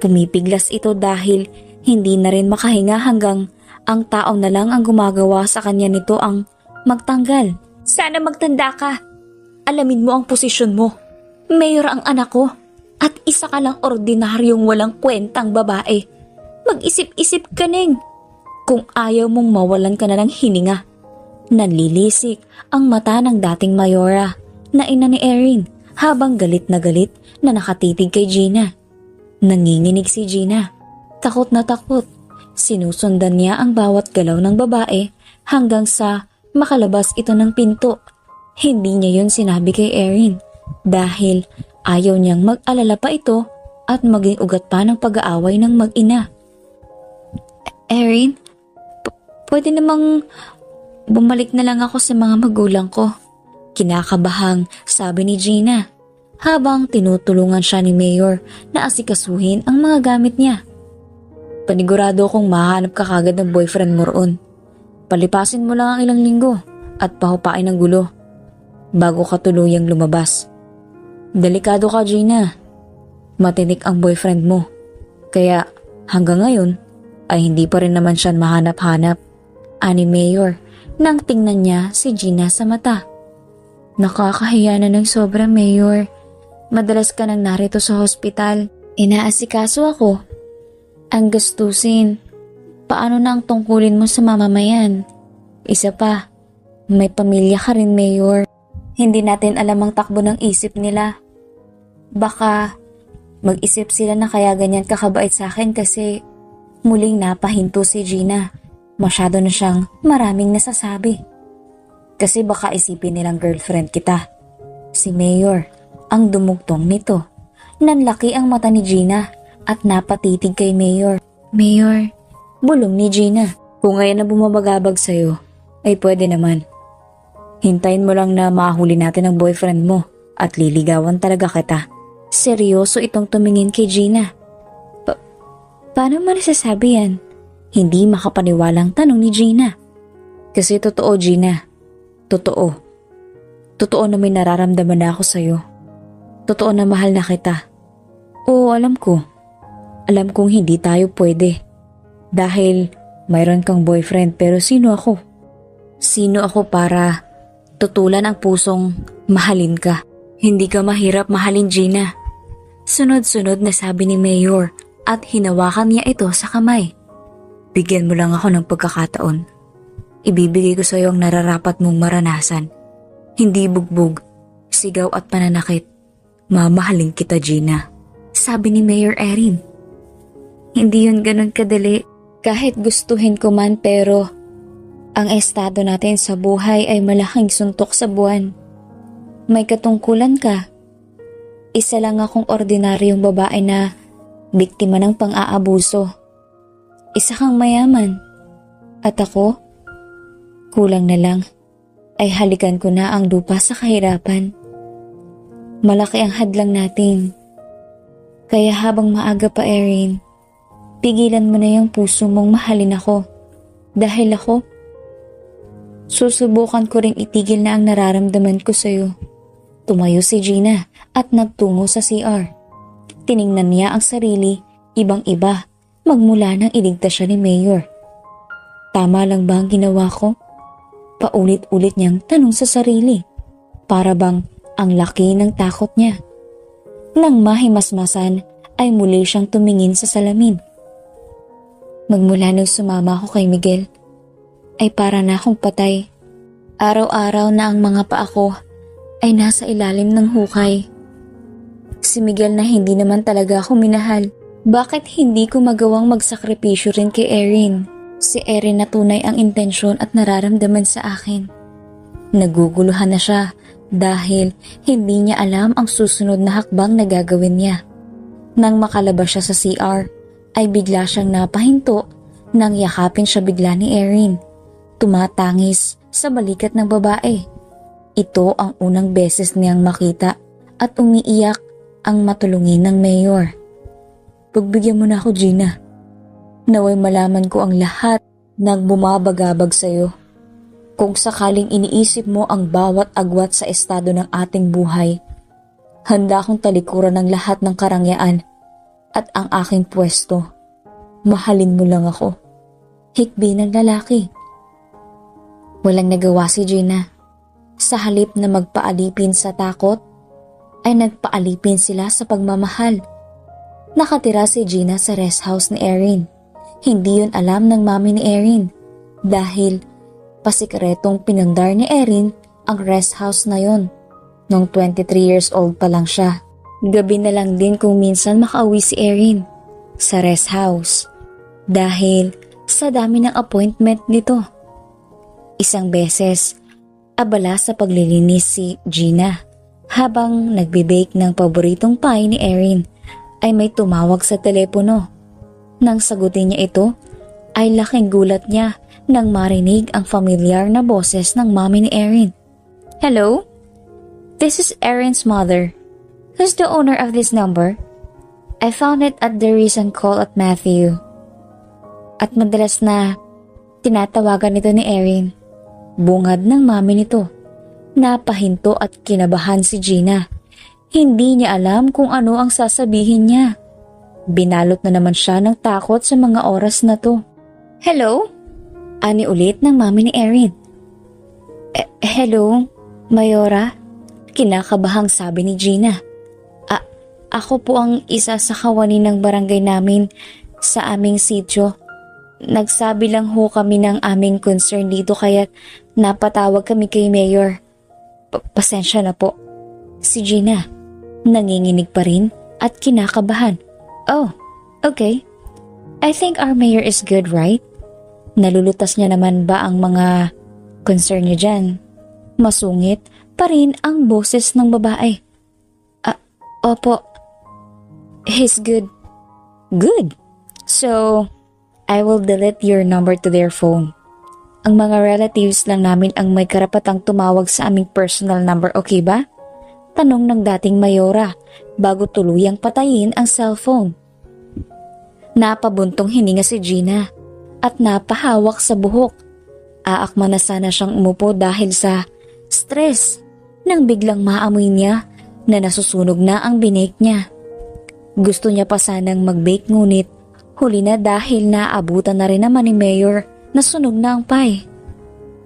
Pumipiglas ito dahil hindi na rin makahinga hanggang ang tao na lang ang gumagawa sa kanya nito ang magtanggal. Sana magtanda ka. Alamin mo ang posisyon mo. Mayor ang anak ko at isa ka lang ordinaryong walang kwentang babae. Mag-isip-isip ka, Ning. Kung ayaw mong mawalan ka na ng hininga. Nanlilisik ang mata ng dating mayora na ina ni Erin habang galit na nakatitig kay Gina. Nanginginig si Gina. Takot na takot. Sinusundan niya ang bawat galaw ng babae hanggang sa makalabas ito ng pinto. Hindi niya yun sinabi kay Erin dahil ayaw niyang mag-alala pa ito at maging ugat pa ng pag-aaway ng mag-ina. Erin, pwede namang bumalik na lang ako sa mga magulang ko. Kinakabahang sabi ni Gina habang tinutulungan siya ni Mayor na asikasuhin ang mga gamit niya. Panigurado kong mahanap ka kagad ng boyfriend mo roon. Palipasin mo lang ang ilang linggo at pahupain ng gulo bago ka tuluyang lumabas. Delikado ka, Gina. Matinik ang boyfriend mo. Kaya hanggang ngayon ay hindi pa rin naman siya mahanap-hanap. Ani Mayor nang tingnan niya si Gina sa mata. Nakakahiya na ng sobra, Mayor. Madalas ka nang narito sa hospital. Inaasikaso ako. Ang gastusin. Paano na ang tungkulin mo sa mamamayan? Isa pa, may pamilya ka rin, Mayor. Hindi natin alam ang takbo ng isip nila. Baka mag-isip sila na kaya ganyan kakabait sa akin kasi muling napahinto si Gina. Masyado na siyang maraming nasasabi. Kasi baka isipin nilang girlfriend kita. Si Mayor ang dumugtong nito. Nanlaki ang mata ni Gina at napatitig kay Mayor. Mayor, bulong ni Gina. Kung ngayon na bumabagabag sa'yo, ay pwede naman. Hintayin mo lang na mahuli natin ang boyfriend mo at liligawan talaga kita. Seryoso itong tumingin kay Gina. Paano mo nasasabi yan? Hindi makapaniwalang tanong ni Gina. Kasi totoo, Gina. Totoo. Totoo na may nararamdaman na ako sa'yo. Totoo na mahal na kita. Oo, alam ko. Alam kong hindi tayo pwede. Dahil mayroon kang boyfriend, pero sino ako? Sino ako para tutulan ang pusong mahalin ka? Hindi ka mahirap mahalin, Gina. Sunod-sunod na sabi ni Mayor at hinawakan niya ito sa kamay. Bigyan mo lang ako ng pagkakataon. Ibibigay ko sa iyo ang nararapat mong maranasan. Hindi bugbog, sigaw at pananakit. Mamahalin kita, Gina. Sabi ni Mayor Erin. Hindi yun ganun kadali. Kahit gustuhin ko man, pero ang estado natin sa buhay ay malaking suntok sa buwan. May katungkulan ka. Isa lang akong ordinaryong babae na biktima ng pang-aabuso. Isa kang mayaman. At ako, kulang na lang, ay halikan ko na ang lupa sa kahirapan. Malaki ang hadlang natin. Kaya habang maaga pa, Erin, pigilan mo na yung puso mong mahalin ako. Dahil ako, susubukan ko ring itigil na ang nararamdaman ko sa'yo. Tumayo si Gina at nagtungo sa CR. Tiningnan niya ang sarili, ibang-iba, magmula nang iligtas siya ni Mayor. Tama lang ba ang ginawa ko? Paulit-ulit niyang tanong sa sarili. Para bang ang laki ng takot niya. Nang mahimasmasan ay muli siyang tumingin sa salamin. Magmula nang sumama ako kay Miguel, ay para na akong patay. Araw-araw na ang mga paa ko ay nasa ilalim ng hukay. Si Miguel na hindi naman talaga ako minahal. Bakit hindi ko magawang magsakripisyo rin kay Erin? Si Erin na tunay ang intensyon at nararamdaman sa akin. Naguguluhan na siya dahil hindi niya alam ang susunod na hakbang na gagawin niya. Nang makalabas siya sa CR, ay bigla siyang napahinto nang yakapin siya bigla ni Erin. Tumatangis sa balikat ng babae. Ito ang unang beses niyang makita at umiiyak ang matulungin ng Mayor. Pagbigyan mo na ako, Gina. Naway malaman ko ang lahat ng bumabagabag sa'yo. Kung sakaling iniisip mo ang bawat agwat sa estado ng ating buhay, handa akong talikuran ng lahat ng karangyaan at ang aking pwesto. Mahalin mo lang ako. Hikbi ng lalaki. Walang nagawa si Gina. Sa halip na magpaalipin sa takot, ay nagpaalipin sila sa pagmamahal. Nakatira si Gina sa rest house ni Erin. Hindi yun alam ng mami ni Erin dahil pasikretong pinundar ni Erin ang rest house na yon. Nung 23 years old pa lang siya. Gabi na lang din kung minsan makauwi si Erin sa rest house dahil sa dami ng appointment nito. Isang beses, abala sa paglilinis si Gina. Habang nagbe-bake ng paboritong pie ni Erin, ay may tumawag sa telepono. Nang sagutin niya ito, ay laking gulat niya nang marinig ang familiar na boses ng mami ni Erin. Hello? This is Erin's mother. Who's the owner of this number? I found it at the recent call at Matthew. At madalas na tinatawagan ito ni Erin. Bungad ng mami nito. Napahinto at kinabahan si Gina. Hindi niya alam kung ano ang sasabihin niya. Binalot na naman siya ng takot sa mga oras na to. Hello? Ani ulit ng mami ni Erin. Hello, Mayora? Kinakabahang sabi ni Gina. Ako po ang isa sa kawani ng barangay namin sa aming sityo. Nagsabi lang ho kami ng aming concern dito kaya napatawag kami kay Mayor. Pasensya na po. Si Gina, nanginginig pa rin at kinakabahan. Oh, okay. I think our mayor is good, right? Nalulutas niya naman ba ang mga concern niya dyan? Masungit pa rin ang boses ng babae. Opo. He's good. Good. So, I will delete your number to their phone. Ang mga relatives lang namin ang may karapatang tumawag sa aming personal number, okay ba? Tanong ng dating mayora bago tuluyang patayin ang cellphone. Napabuntong hininga si Gina at napahawak sa buhok. Aakma na sana siyang umupo dahil sa stress nang biglang maamoy niya na nasusunog na ang binake niya. Gusto niya pa sanang mag-bake ngunit huli na dahil naabutan na rin naman ni Mayor na sunog na ang pie.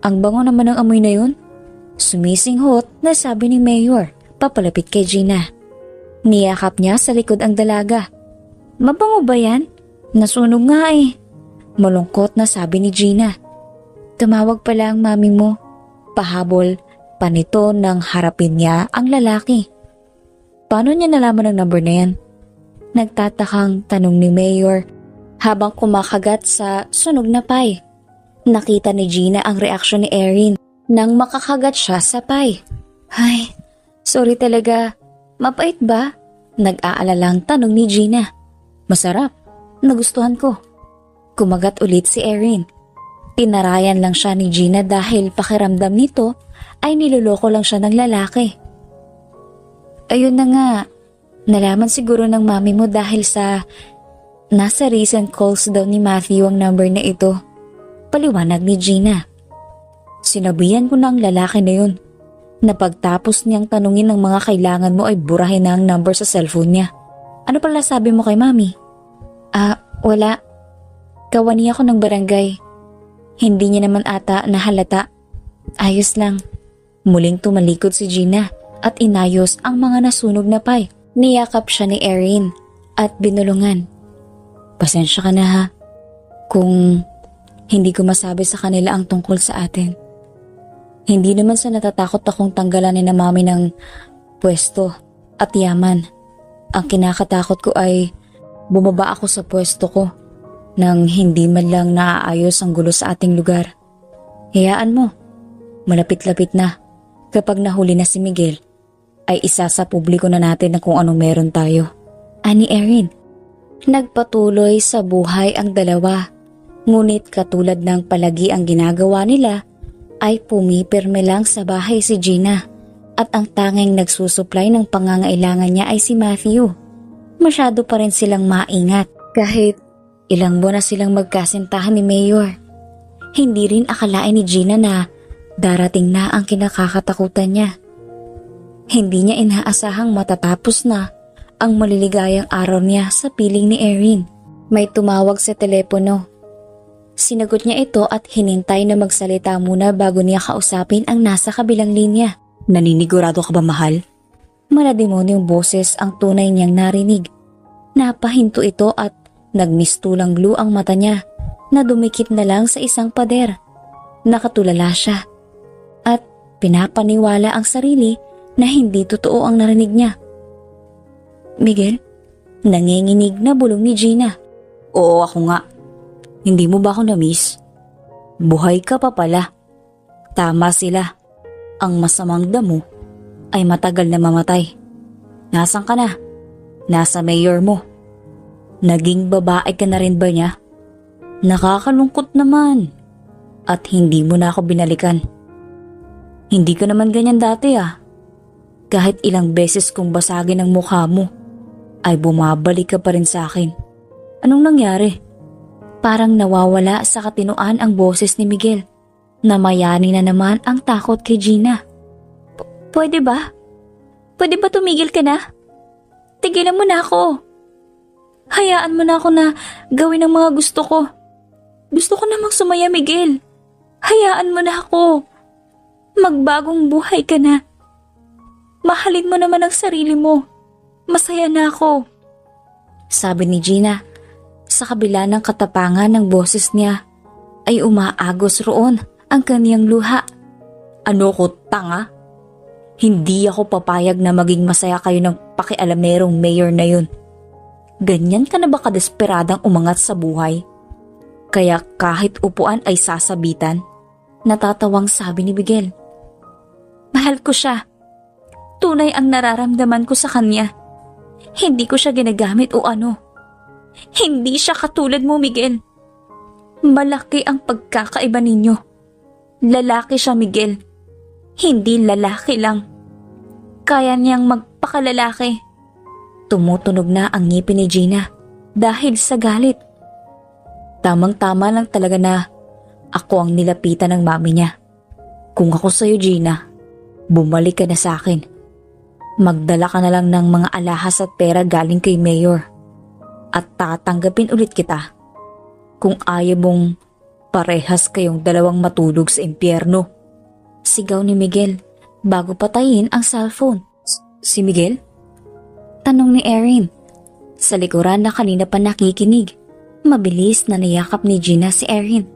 Ang bango naman ng amoy na yun. Sumisinghot na sabi ni Mayor papalapit kay Gina. Niyakap niya sa likod ang dalaga. Mabango ba yan? Nasunog nga eh. Malungkot na sabi ni Gina. Tumawag pala ang mami mo. Pahabol pa nito nang harapin niya ang lalaki. Paano niya nalaman ang number na yan? Nagtatakang tanong ni Mayor habang kumakagat sa sunog na pie. Nakita ni Gina ang reaksyon ni Erin nang makakagat siya sa pie. Ay, sorry talaga. Mapait ba? Nag-aalalang tanong ni Gina. Masarap. Nagustuhan ko. Kumagat ulit si Erin. Tinarayan lang siya ni Gina dahil pakiramdam nito ay niloloko lang siya ng lalaki. Ayun na nga. Nalaman siguro ng mami mo dahil sa nasa recent calls daw ni Matthew ang number na ito. Paliwanag ni Gina. Sinabihan ko na ang lalaki na yun. Na pagtapos niyang tanungin ng mga kailangan mo ay burahin na ang number sa cellphone niya. Ano pala sabi mo kay mami? Wala. Kawani ako ng barangay. Hindi niya naman ata nahalata. Ayos lang. Muling tumalikod si Gina at inayos ang mga nasunog na pie. Niyakap siya ni Erin at binulungan. Pasensya ka na ha. Kung hindi ko masabi sa kanila ang tungkol sa atin. Hindi naman sa natatakot akong tanggalan ni na mami ng pwesto at yaman. Ang kinakatakot ko ay bumaba ako sa pwesto ko nang hindi man lang naaayos ang gulo sa ating lugar. Hayaan mo, malapit-lapit na. Kapag nahuli na si Miguel, ay isa sa publiko na natin na kung anong meron tayo. Ani Erin, nagpatuloy sa buhay ang dalawa. Ngunit katulad ng palagi ang ginagawa nila, ay pumipirme lang sa bahay si Gina at ang tanging nagsusuplay ng pangangailangan niya ay si Matthew. Masyado pa rin silang maingat kahit ilang buwan na silang magkasintahan ni Mayor. Hindi rin akalain ni Gina na darating na ang kinakakatakutan niya. Hindi niya inaasahang matatapos na ang maliligayang araw niya sa piling ni Erin. May tumawag sa telepono. Sinagot niya ito at hinintay na magsalita muna bago niya kausapin ang nasa kabilang linya. Naninigurado ka ba, mahal? Malademonyong boses ang tunay niyang narinig. Napahinto ito at nagmistulang blue ang mata niya na dumikit na lang sa isang pader. Nakatulala siya at pinapaniwala ang sarili na hindi totoo ang narinig niya. Miguel? Nanginginig na bulong ni Gina. Oo, ako nga. Hindi mo ba ako na-miss? Buhay ka pa pala. Tama sila. Ang masamang damo ay matagal na mamatay. Nasaan ka na? Nasa mayor mo. Naging babae ka na rin ba niya? Nakakalungkot naman. At hindi mo na ako binalikan. Hindi ka naman ganyan dati ah. Kahit ilang beses kong basagin ang mukha mo, ay bumabalik ka pa rin sa akin. Anong nangyari? Parang nawawala sa katinoan ang boses ni Miguel. Namayani na naman ang takot kay Gina. Pwede ba? Pwede ba tumigil ka na? Tigilan mo na ako. Hayaan mo na ako na gawin ang mga gusto ko. Gusto ko namang sumaya, Miguel. Hayaan mo na ako. Magbagong buhay ka na. Mahalin mo naman ang sarili mo. Masaya na ako. Sabi ni Gina. Sa kabila ng katapangan ng boses niya, ay umaagos roon ang kaniyang luha. Ano ko, tanga? Hindi ako papayag na maging masaya kayo ng pakialamerong mayor na yun. Ganyan ka na ba kadesperadang umangat sa buhay? Kaya kahit upuan ay sasabitan? Natatawang sabi ni Miguel. Mahal ko siya. Tunay ang nararamdaman ko sa kanya. Hindi ko siya ginagamit o ano. Hindi siya katulad mo, Miguel. Malaki ang pagkakaiba ninyo. Lalaki siya, Miguel. Hindi lalaki lang. Kaya niyang magpakalalaki. Tumutunog na ang ngipin ni Gina dahil sa galit. Tamang-tama lang talaga na ako ang nilapitan ng mami niya. Kung ako sa'yo, Gina, bumalik ka na sa akin. Magdala ka na lang ng mga alahas at pera galing kay Mayor. At tatanggapin ulit kita. Kung ayaw mong parehas kayong dalawang matulog sa impyerno. Sigaw ni Miguel bago patayin ang cellphone. Si Miguel? Tanong ni Erin. Sa likuran na kanina pa nakikinig, mabilis na niyakap ni Gina si Erin.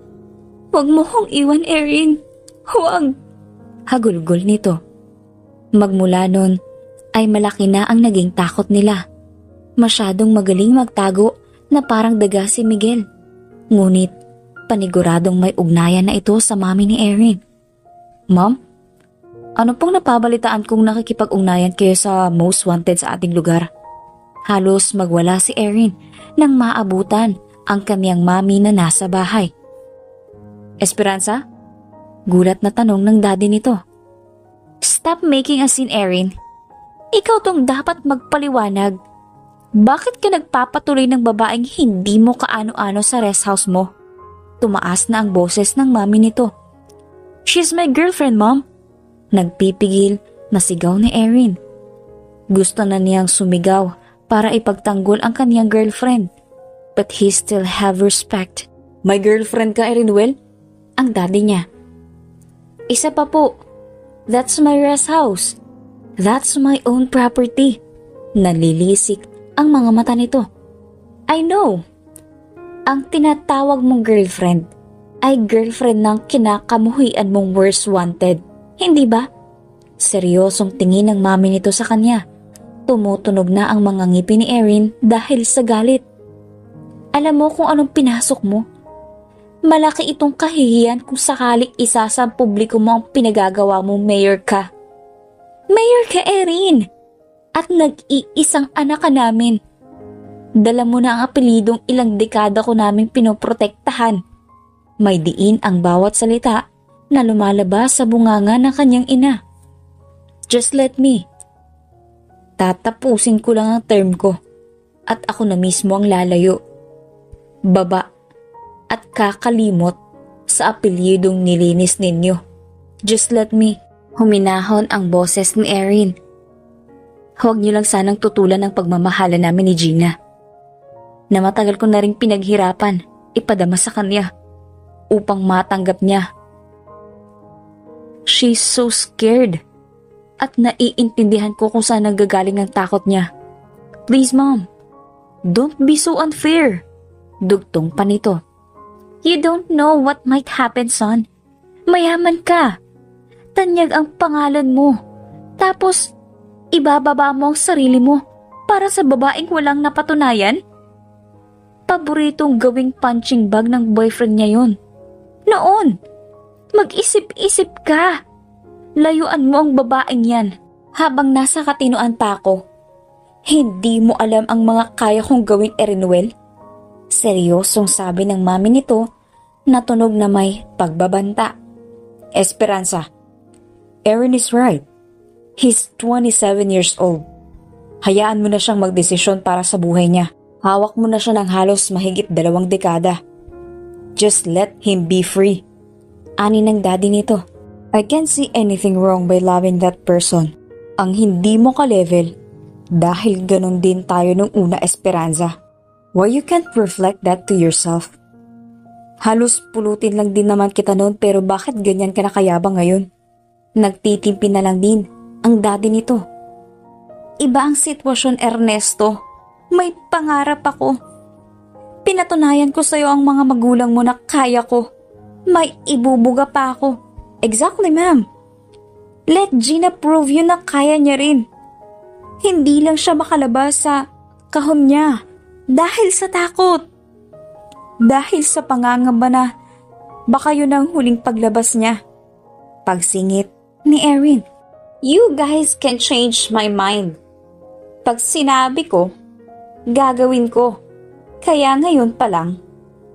Huwag mo kong iwan, Erin. Huwag. Hagulgol nito. Magmula nun ay malaki na ang naging takot nila. Masyadong magaling magtago na parang daga si Miguel. Ngunit paniguradong may ugnayan na ito sa mami ni Erin. Ma'am, ano pong napabalitaan kung nakikipag-ugnayan kayo sa most wanted sa ating lugar? Halos magwala si Erin nang maabutan ang kamiyang mami na nasa bahay. Esperanza? Gulat na tanong ng daddy nito. Stop making a scene, Erin. Ikaw tong dapat magpaliwanag. Bakit ka nagpapatuloy ng babaeng hindi mo kaano-ano sa rest house mo? Tumaas na ang boses ng mami nito. She's my girlfriend, Mom. Nagpipigil na sigaw ni Erin. Gusto na niyang sumigaw para ipagtanggol ang kaniyang girlfriend. But he still have respect. My girlfriend ka, Erinwell? Ang daddy niya. Isa pa po. That's my rest house. That's my own property. Nalilisik ang mga mata nito. I know. Ang tinatawag mong girlfriend ay girlfriend ng kinakamuhian mong worst wanted. Hindi ba? Seryosong tingin ng mami nito sa kanya. Tumutunog na ang mga ngipin ni Erin dahil sa galit. Alam mo kung anong pinasok mo? Malaki itong kahihiyan kung sakaling isa sa publiko mo ang pinagagawa mong mayor ka. Mayor ka, Erin! At nag-iisang anak ka namin. Dala mo na ang apelidong ilang dekada ko naming pinoprotektahan. May diin ang bawat salita na lumalabas sa bunganga ng kanyang ina. Just let me. Tatapusin ko lang ang term ko at ako na mismo ang lalayo. Baba at kakalimot sa apelyidong nilinis ninyo. Just let me. Huminahon ang boses ni Erin. Huwag niyo lang sanang tutulan ang pagmamahala namin ni Gina. Na matagal ko na rin pinaghirapan, ipadama sa kanya upang matanggap niya. She's so scared at naiintindihan ko kung saan nanggagaling ang takot niya. Please, Mom, don't be so unfair. Dugtong pa nito. You don't know what might happen, son. Mayaman ka. Tanyag ang pangalan mo. Tapos, ibababa mo ang sarili mo para sa babaeng walang napatunayan? Paboritong gawing punching bag ng boyfriend niya yun. Noon, mag-isip-isip ka. Layuan mo ang babaeng yan habang nasa katinoan pa ako. Hindi mo alam ang mga kaya kong gawin, Erinwell? Seryosong sabi ng mami nito na tunog na may pagbabanta. Esperanza, Erin is right. He's 27 years old. Hayaan mo na siyang magdesisyon para sa buhay niya. Hawak mo na siya ng halos mahigit 2 dekada. Just let him be free. Ani ng daddy nito. I can't see anything wrong by loving that person. Ang hindi mo ka-level dahil ganun din tayo nung una, Esperanza. Why you can't reflect that to yourself? Halos pulutin lang din naman kita noon pero bakit ganyan ka nakayabang ngayon? Nagtitimpi na lang din ang daddy nito. Iba ang sitwasyon, Ernesto. May pangarap ako. Pinatunayan ko sa'yo ang mga magulang mo na kaya ko. May ibubuga pa ako. Exactly, ma'am. Let Gina prove you na kaya niya rin. Hindi lang siya makalabas sa kahon niya dahil sa takot. Dahil sa pangangamba na baka yun ang huling paglabas niya. Pagsingit ni Erin. You guys can change my mind. Pag sinabi ko, gagawin ko. Kaya ngayon pa lang,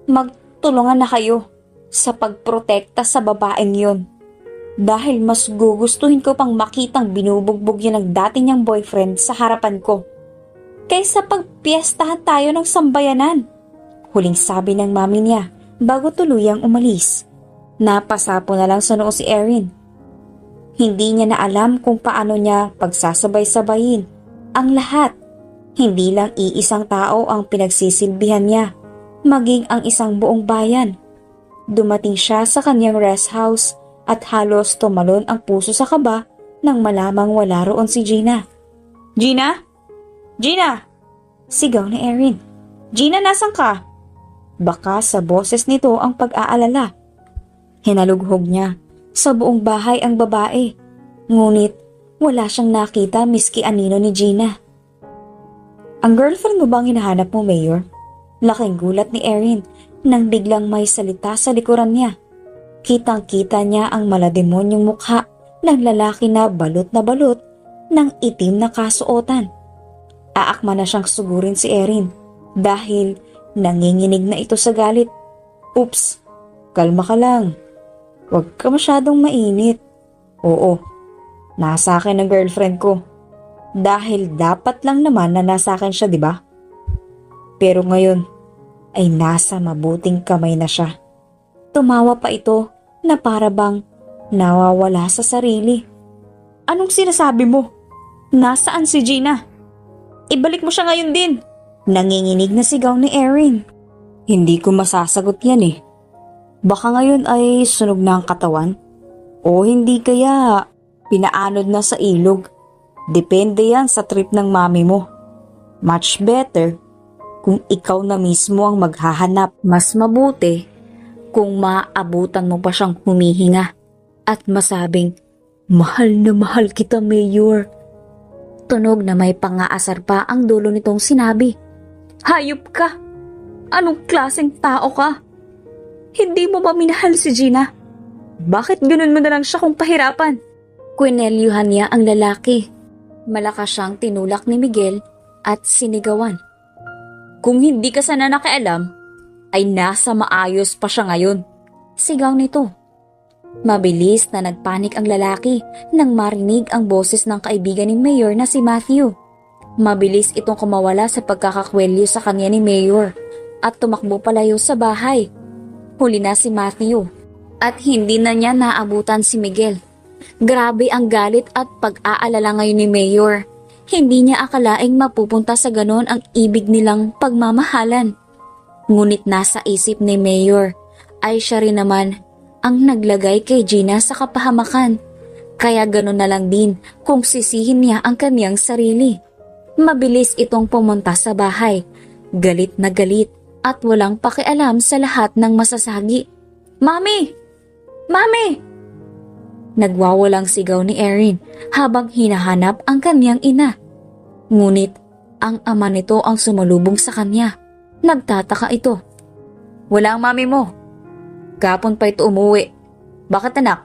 magtulungan na kayo sa pagprotekta sa babaeng yon. Dahil mas gugustuhin ko pang makitang binubugbog yan ng dati niyang boyfriend sa harapan ko. Kaysa pagpiestahan tayo ng sambayanan. Huling sabi ng mami niya bago tuluyang umalis. Napasapo na lang sa noo si Erin. Hindi niya na alam kung paano niya pagsasabay-sabayin ang lahat. Hindi lang iisang tao ang pinagsisilbihan niya, maging ang isang buong bayan. Dumating siya sa kanyang rest house at halos tumalon ang puso sa kaba nang malamang wala roon si Gina. Gina? Gina! Sigaw ni Erin. Gina, nasan ka? Baka sa boses nito ang pag-aalala. Hinalughog niya. Sa buong bahay ang babae. Ngunit wala siyang nakita miski anino ni Gina. Ang girlfriend mo bang hinahanap mo, Mayor? Laking gulat ni Erin nang biglang may salita sa likuran niya. Kitang-kita niya ang malademonyong mukha ng lalaki na balot ng itim na kasuotan. Aakma na siyang sugurin si Erin dahil nanginginig na ito sa galit. Oops, kalma ka lang. Huwag ka masyadong mainit. Oo, nasa akin ang girlfriend ko. Dahil dapat lang naman na nasa akin siya, di ba? Pero ngayon ay nasa mabuting kamay na siya. Tumawa pa ito na para bang nawawala sa sarili. Anong sinasabi mo? Nasaan si Gina? Ibalik mo siya ngayon din. Nanginginig na sigaw ni Erin. Hindi ko masasagot yan eh. Baka ngayon ay sunog na ang katawan. O hindi kaya pinaanod na sa ilog. Depende yan sa trip ng mami mo. Much better kung ikaw na mismo ang maghahanap. Mas mabuti kung maabutan mo pa siyang humihinga at masabing, mahal na mahal kita, Mayor. Tunog na may pangaasar pa ang dulo nitong sinabi. Hayop ka! Anong klaseng tao ka? Hindi mo ba minahal si Gina? Bakit ganun mo na lang siya kung pahirapan? Kwinelyuhan niya ang lalaki. Malakas siyang tinulak ni Miguel at sinigawan. Kung hindi ka sana nakialam, ay nasa maayos pa siya ngayon. Sigaw nito. Mabilis na nagpanik ang lalaki nang marinig ang boses ng kaibigan ni Mayor na si Matthew. Mabilis itong kumawala sa pagkakakwelyo sa kanya ni Mayor at tumakbo palayo sa bahay. Huli na si Matthew at hindi na niya naabutan si Miguel. Grabe ang galit at pag-aalala ngayon ni Mayor. Hindi niya akalaing mapupunta sa ganon ang ibig nilang pagmamahalan. Ngunit nasa isip ni Mayor ay siya rin naman ang naglagay kay Gina sa kapahamakan. Kaya ganon na lang din kung sisihin niya ang kanyang sarili. Mabilis itong pumunta sa bahay. Galit na galit at walang pakialam sa lahat ng masasagi. Mami! Mami! Nagwawalang sigaw ni Erin habang hinahanap ang kanyang ina. Ngunit ang ama nito ang sumalubong sa kanya. Nagtataka ito. Wala ang mami mo. Gapon pa ito umuwi. Bakit anak?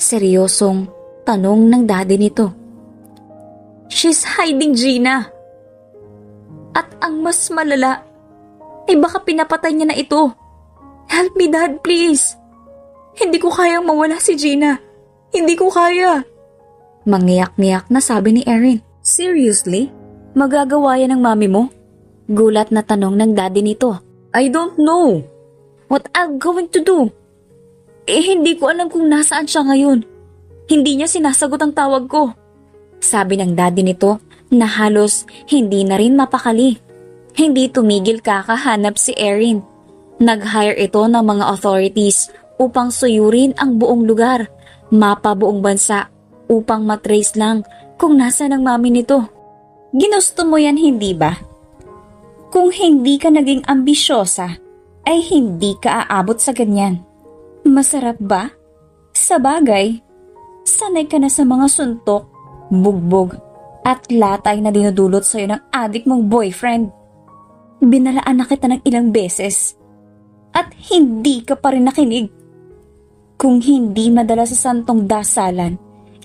Seryosong tanong ng daddy nito. She's hiding, Gina. At ang mas malala, ay baka pinapatay niya na ito. Help me, Dad, please. Hindi ko kayang mawala si Gina. Hindi ko kaya. Mangiyak-ngiyak na sabi ni Erin. Seriously? Magagawa yan ng mami mo? Gulat na tanong ng daddy nito. I don't know. What I'm going to do? Hindi ko alam kung nasaan siya ngayon. Hindi niya sinasagot ang tawag ko. Sabi ng daddy nito na halos hindi na rin mapakali. Hindi tumigil kakahanap si Erin. Nag-hire ito ng mga authorities upang suyurin ang buong lugar, mapa buong bansa, upang matrace lang kung nasaan ang mami nito. Ginusto mo yan, hindi ba? Kung hindi ka naging ambisyosa, ay hindi ka aabot sa ganyan. Masarap ba? Sa bagay, sanay ka na sa mga suntok, bugbog, at latay na dinudulot sa'yo ng adik mong boyfriend. Binalaan na kita ng ilang beses, at hindi ka pa rin nakinig. Kung hindi madala sa santong dasalan,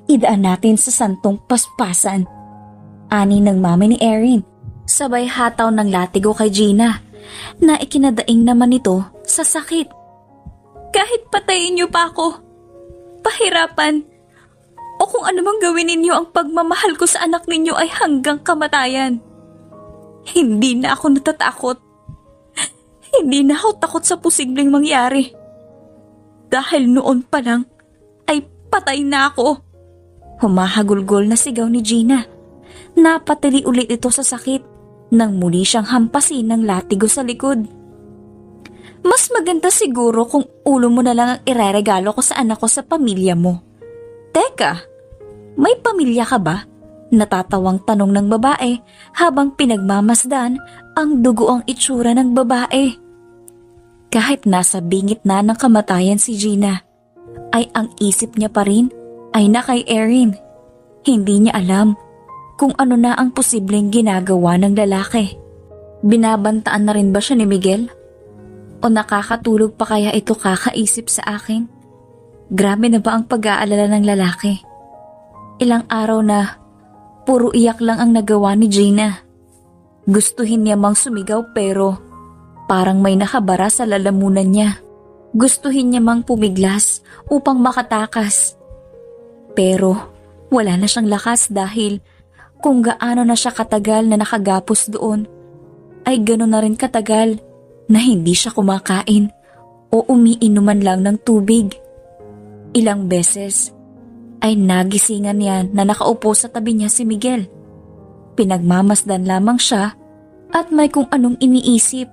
idaan natin sa santong paspasan. Ani ng mami ni Erin, sabay hataw ng latigo kay Gina, na ikinadaing naman ito sa sakit. Kahit patayin niyo pa ako, pahirapan, o kung ano mang gawin ninyo, ang pagmamahal ko sa anak ninyo ay hanggang kamatayan. Hindi na ako natatakot. Hindi na ako takot sa posibleng mangyari. Dahil noon pa lang ay patay na ako. Humahagulgol na sigaw ni Gina. Napatili ulit ito sa sakit nang muli siyang hampasin ng latigo sa likod. Mas maganda siguro kung ulo mo na lang ang ireregalo ko sa anak ko sa pamilya mo. Teka, may pamilya ka ba? Natatawang tanong ng babae habang pinagmamasdan ang dugoang itsura ng babae. Kahit nasa bingit na ng kamatayan si Gina, ay ang isip niya pa rin ay na kay Erin. Hindi niya alam kung ano na ang posibleng ginagawa ng lalaki. Binabantaan na rin ba siya ni Miguel? O nakakatulog pa kaya ito kakaisip sa akin? Grabe na ba ang pag-aalala ng lalaki? Ilang araw na puro iyak lang ang nagawa ni Gina. Gustuhin niya mang sumigaw pero parang may nakabara sa lalamunan niya. Gustuhin niya mang pumiglas upang makatakas. Pero wala na siyang lakas dahil kung gaano na siya katagal na nakagapos doon, ay gano'n na rin katagal na hindi siya kumakain o umiinuman lang ng tubig. Ilang beses ay nagisingan niya na nakaupo sa tabi niya si Miguel. Pinagmamasdan lamang siya at may kung anong iniisip.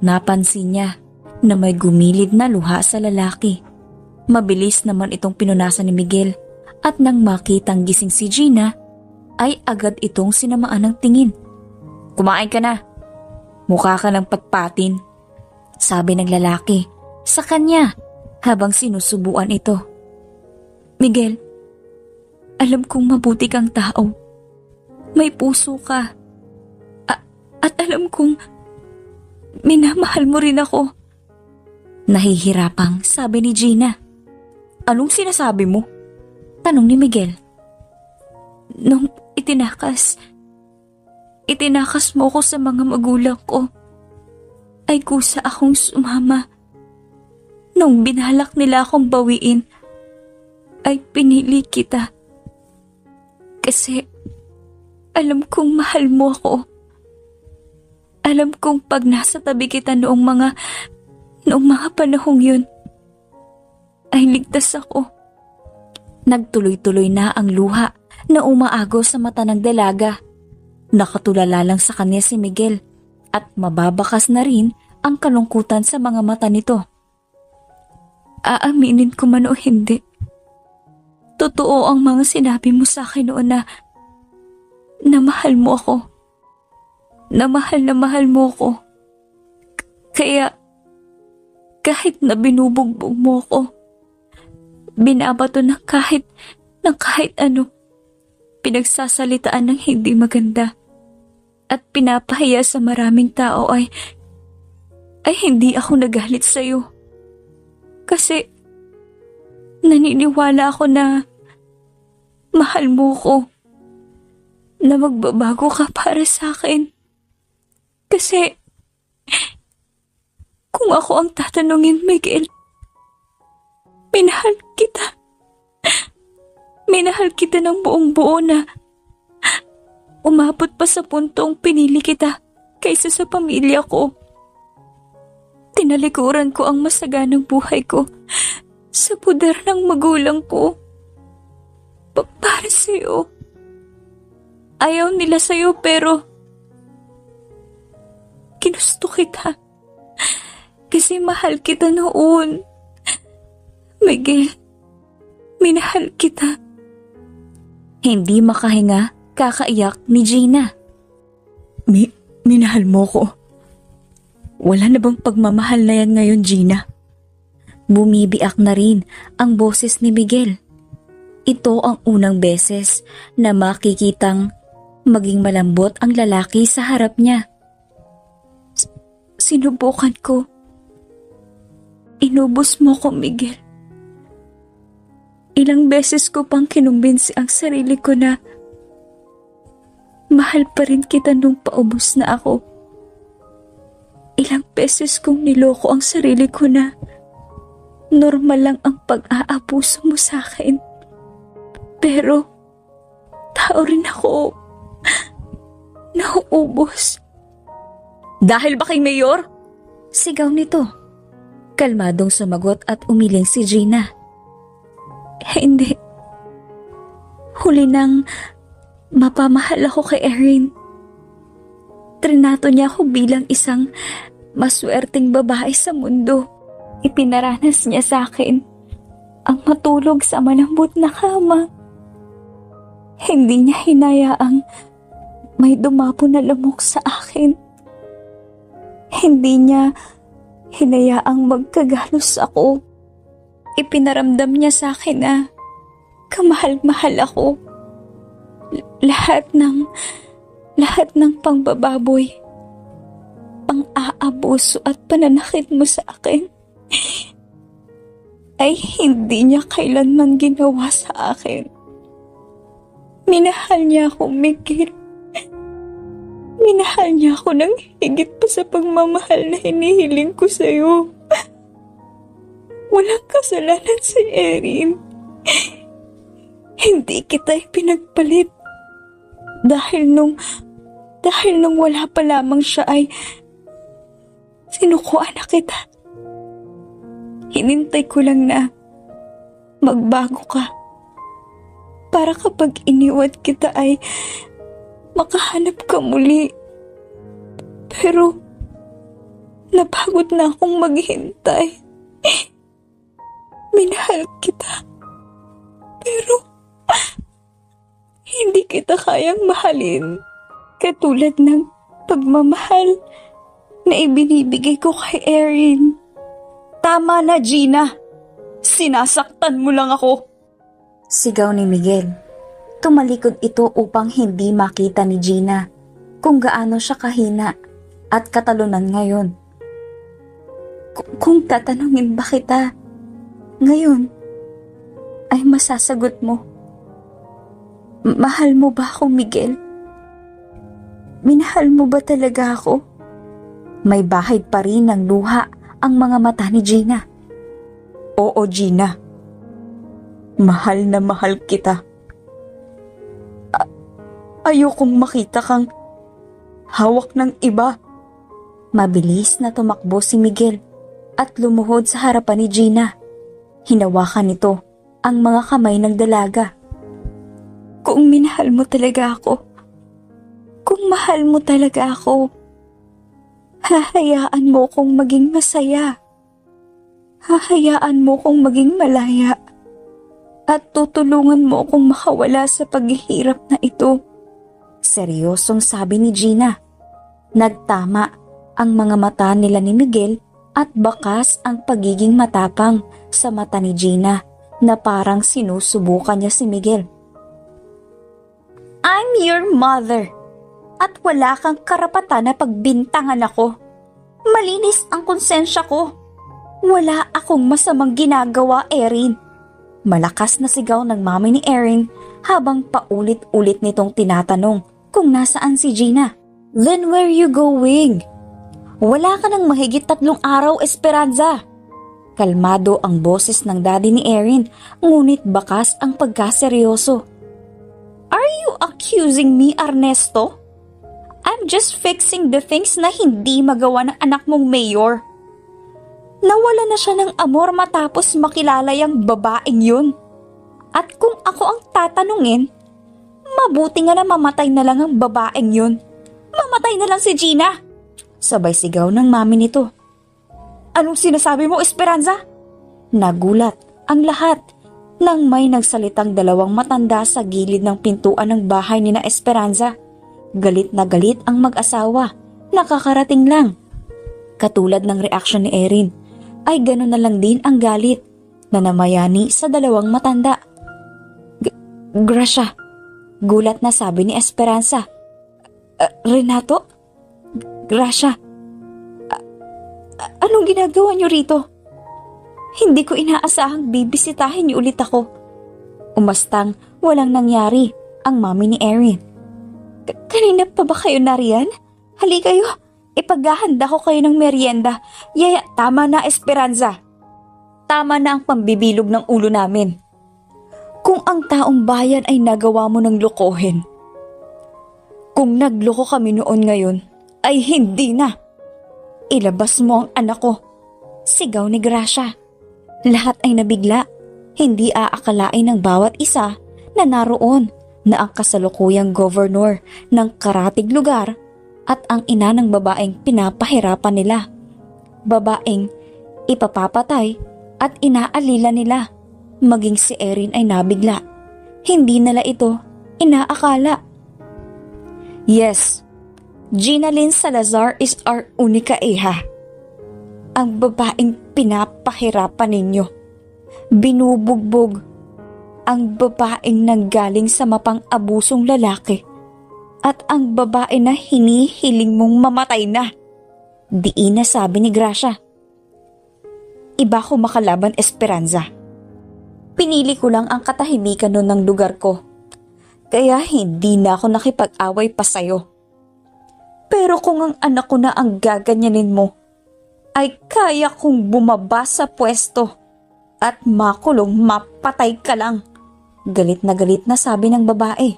Napansin niya na may gumilid na luha sa lalaki. Mabilis naman itong pinunasan ni Miguel at nang makitang gising si Gina, ay agad itong sinamaan ng tingin. Kumain ka na. Mukha ka ng patpatin, sabi ng lalaki sa kanya habang sinusubuan ito. Miguel, alam kong mabuti kang tao. May puso ka. At alam kong minamahal mo rin ako. Nahihirapang sabi ni Gina. Anong sinasabi mo? Tanong ni Miguel. Nung itinakas mo ko sa mga magulang ko, ay kusa akong sumama. Nung binalak nila akong bawiin, ay pinili kita. Kasi alam kong mahal mo ako. Alam kong pag nasa tabi kita noong mga panahong yun, ay ligtas ako. Nagtuloy-tuloy na ang luha na umaago sa mata ng dalaga. Nakatulala lang sa kanya si Miguel at mababakas na rin ang kalungkutan sa mga mata nito. Aaminin ko man o hindi, totoo ang mga sinabi mo sa akin noon na mahal mo ako. Na mahal mo ako. Kaya kahit na binubugbog mo ako, binabato ng kahit ano, pinagsasalitaan ng hindi maganda at pinapahiya sa maraming tao ay hindi ako nagalit sa'yo. Kasi naniniwala ako na mahal mo ko, na magbabago ka para sa akin. Kasi kung ako ang tatanungin, Miguel, minahal kita. Minahal kita ng buong buo na umabot pa sa puntong pinili kita kaysa sa pamilya ko. Tinalikuran ko ang masaganang buhay ko sa pudar ng magulang ko. Para sa'yo. Ayaw nila sa'yo pero ginusto kita. Kasi mahal kita noon. Miguel, minahal kita. Hindi makahinga, kakaiyak ni Gina. Minahal mo ko. Wala na bang pagmamahal na yan ngayon, Gina? Bumibiak na rin ang boses ni Miguel. Ito ang unang beses na makikitang maging malambot ang lalaki sa harap niya. Sinubukan ko. Inubos mo ko, Miguel. Ilang beses ko pang kinumbinsi ang sarili ko na mahal pa rin kita nung paubos na ako. Ilang beses kong niloko ang sarili ko na normal lang ang pag-aabuso mo sa akin. Pero tao rin ako. Nauubos. Dahil ba kay Mayor? Sigaw nito. Kalmadong sumagot at umiling si Gina. Hindi. huli nang mapamahal ako kay Erin. Trinato niya ako bilang isang maswerteng babae sa mundo. Ipinaranas niya sa akin ang matulog sa malambot na kama. Hindi niya hinayaang may dumapo na lamok sa akin. Hindi niya hinayaang magkagalos ako. Ipinaramdam niya sa akin na kamahal-mahal ako. Lahat ng pangbababoy, pang-aabuso at pananakit mo sa akin ay hindi niya kailanman ginawa sa akin. Minahal niya ako, Miguel. Minahal niya ako ng higit pa sa pagmamahal na hinihiling ko sa'yo. Walang kasalanan si Erin. Hindi kita ipinagpalit. Dahil nung wala pa lamang siya ay sinukuan na kita. Hinintay ko lang na magbago ka. Para kapag iniwan kita ay makahanap ka muli. Pero napagod na akong maghintay. Minahal kita. Pero hindi kita kayang mahalin katulad ng pagmamahal na ibinibigay ko kay Erin. Tama na, Gina. Sinasaktan mo lang ako. Sigaw ni Miguel. Tumalikod ito upang hindi makita ni Gina kung gaano siya kahina at katalunan ngayon. Kung tatanungin ba kita ngayon, ay masasagot mo, mahal mo ba ako, Miguel? Minahal mo ba talaga ako? May bahid pa rin ng luha ang mga mata ni Gina. Oo, Gina. Mahal na mahal kita. Ayokong makita kang hawak ng iba. Mabilis na tumakbo si Miguel at lumuhod sa harapan ni Gina. Hinawakan nito ang mga kamay ng dalaga. Kung minahal mo talaga ako, kung mahal mo talaga ako, hahayaan mo kong maging masaya. Hahayaan mo kong maging malaya. At tutulungan mo akong makawala sa paghihirap na ito. Seryosong sabi ni Gina. Nagtama ang mga mata nila ni Miguel at bakas ang pagiging matapang sa mata ni Gina na parang sinusubukan niya si Miguel. I'm your mother at wala kang karapatan na pagbintangan ako. Malinis ang konsensya ko. Wala akong masamang ginagawa, Erin. Malakas na sigaw ng mami ni Erin habang paulit-ulit nitong tinatanong kung nasaan si Gina. Then where you going? Wala ka ng mahigit 3 araw, Esperanza. Kalmado ang boses ng daddy ni Erin, ngunit bakas ang pagkaseryoso. Are you accusing me, Ernesto? I'm just fixing the things na hindi magawa ng anak mong mayor. Nawala na siya ng amor matapos makilala yung babaeng yun. At kung ako ang tatanungin, mabuti nga na mamatay na lang ang babaeng yun. Mamatay na lang si Gina. Sabay sigaw ng mami nito. Anong sinasabi mo, Esperanza? Nagulat ang lahat nang may nagsalitang 2 matanda sa gilid ng pintuan ng bahay ni na Esperanza. Galit na galit ang mag-asawa. Nakakarating lang. Katulad ng reaksyon ni Erin, ay gano'n na lang din ang galit na namayani sa 2 matanda. Gracia, gulat na sabi ni Esperanza. Renato? Gracia, anong ginagawa niyo rito? Hindi ko inaasahang bibisitahin niyo ulit ako. Umastang walang nangyari ang mami ni Erin. Kanina pa ba kayo nariyan? Hali kayo. Ipaghahanda ko kayo ng merienda. Yaya, tama na, Esperanza. Tama na ang pambibilog ng ulo namin. Kung ang taong bayan ay nagawa mo ng lokohin, kung nagloko kami noon ngayon, ay hindi na. Ilabas mo ang anak ko. Sigaw ni Gracia. Lahat ay nabigla. Hindi aakalain ng bawat isa na naroon na ang kasalukuyang governor ng karatig lugar at ang ina ng babaeng pinapahirapan nila. Babaeng ipapapatay at inaalila nila. Maging si Erin ay nabigla. Hindi nila ito inaakala. Yes, Gina Lynn Salazar is our unika iha. Ang babaeng pinapahirapan ninyo. Binubugbog. Ang babaeng nanggaling sa mapang-abusong lalaki. At ang babae na hinihiling mong mamatay na. Diin na sabi ni Gracia. Iba ko makalaban, Esperanza. Pinili ko lang ang katahimikan nun ng lugar ko. Kaya hindi na ako nakipag-away pa sa'yo. Pero kung ang anak ko na ang gaganyanin mo, ay kaya kong bumaba sa pwesto at makulong mapatay ka lang. Galit na sabi ng babae.